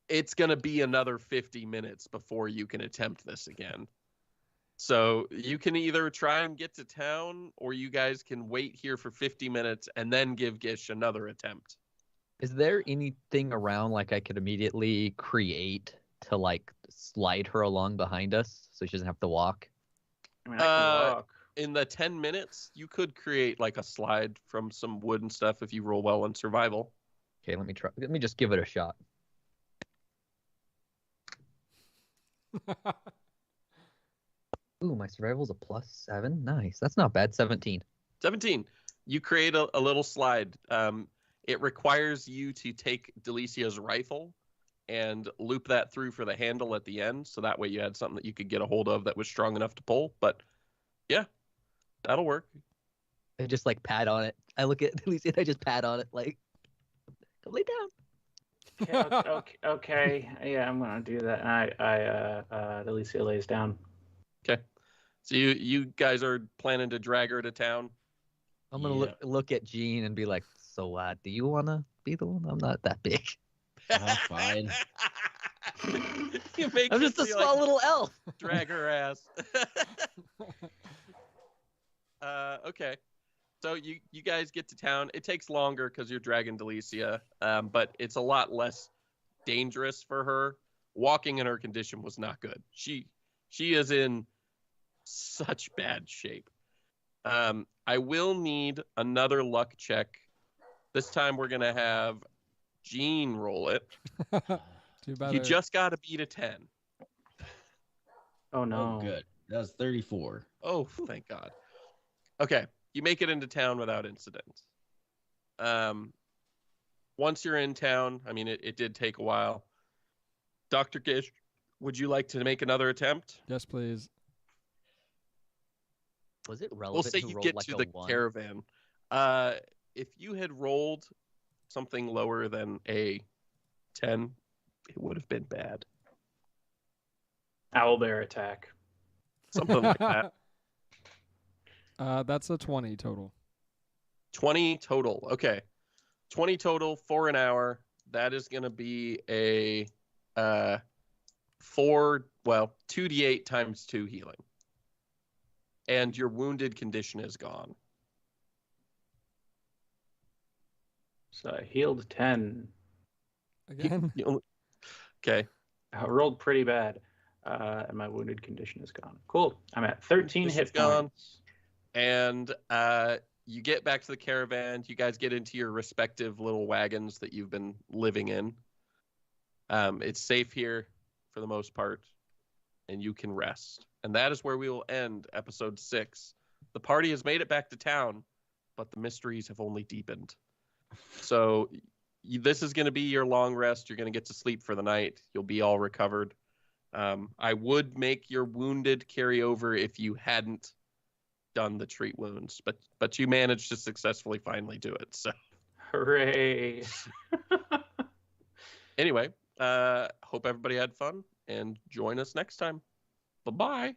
Speaker 1: it's going to be another 50 minutes before you can attempt this again. So you can either try and get to town, or you guys can wait here for 50 minutes and then give Gish another attempt.
Speaker 4: Is there anything around like I could immediately create to like slide her along behind us so she doesn't have to walk?
Speaker 5: I mean, I can walk.
Speaker 1: In the 10 minutes, you could create like a slide from some wood and stuff if you roll well on survival.
Speaker 4: Okay, let me try. Let me just give it a shot. Ooh, my survival's a +7. Nice. That's not bad. 17.
Speaker 1: 17. You create a little slide. It requires you to take Delicia's rifle and loop that through for the handle at the end, so that way you had something that you could get a hold of that was strong enough to pull. But yeah, that'll work.
Speaker 4: I just like pat on it. I look at Delicia and I just pat on it like, go lay down.
Speaker 5: Okay. Yeah, I'm gonna do that. And Delicia lays down.
Speaker 1: Okay. So you guys are planning to drag her to town?
Speaker 4: I'm gonna look at Jean and be like, so do you wanna be the one? I'm not that big.
Speaker 2: Fine.
Speaker 4: I'm just a small little elf.
Speaker 1: Drag her ass. Okay. So you guys get to town. It takes longer because you're dragging Delicia, but it's a lot less dangerous for her. Walking in her condition was not good. She is in such bad shape. I will need another luck check. This time we're gonna have Jean roll it. You just gotta beat a 10.
Speaker 5: Oh no.
Speaker 2: Oh, good. That's 34.
Speaker 1: Oh, thank God. Okay, you make it into town without incident. Once you're in town, I mean, it did take a while. Dr. Gish, would you like to make another attempt?
Speaker 3: Yes, please.
Speaker 4: Was it relevant?
Speaker 1: We'll say you get to the caravan. If you had rolled something lower than a 10, it would have been bad.
Speaker 5: Owlbear attack.
Speaker 1: Something like that.
Speaker 3: That's a 20 total.
Speaker 1: 20 total. Okay. 20 total for an hour. That is going to be a 2d8 times 2 healing. And your wounded condition is gone.
Speaker 5: So I healed 10.
Speaker 3: Again?
Speaker 1: Okay.
Speaker 5: I rolled pretty bad. And my wounded condition is gone. Cool. I'm at 13 hit points.
Speaker 1: And you get back to the caravan. You guys get into your respective little wagons that you've been living in. It's safe here for the most part, and you can rest. And that is where we will end episode 6. The party has made it back to town, but the mysteries have only deepened. So this is going to be your long rest. You're going to get to sleep for the night. You'll be all recovered. I would make your wounded carry over if you hadn't done the treat wounds, but you managed to successfully finally do it. So
Speaker 5: hooray.
Speaker 1: Anyway, hope everybody had fun and join us next time. Bye-bye.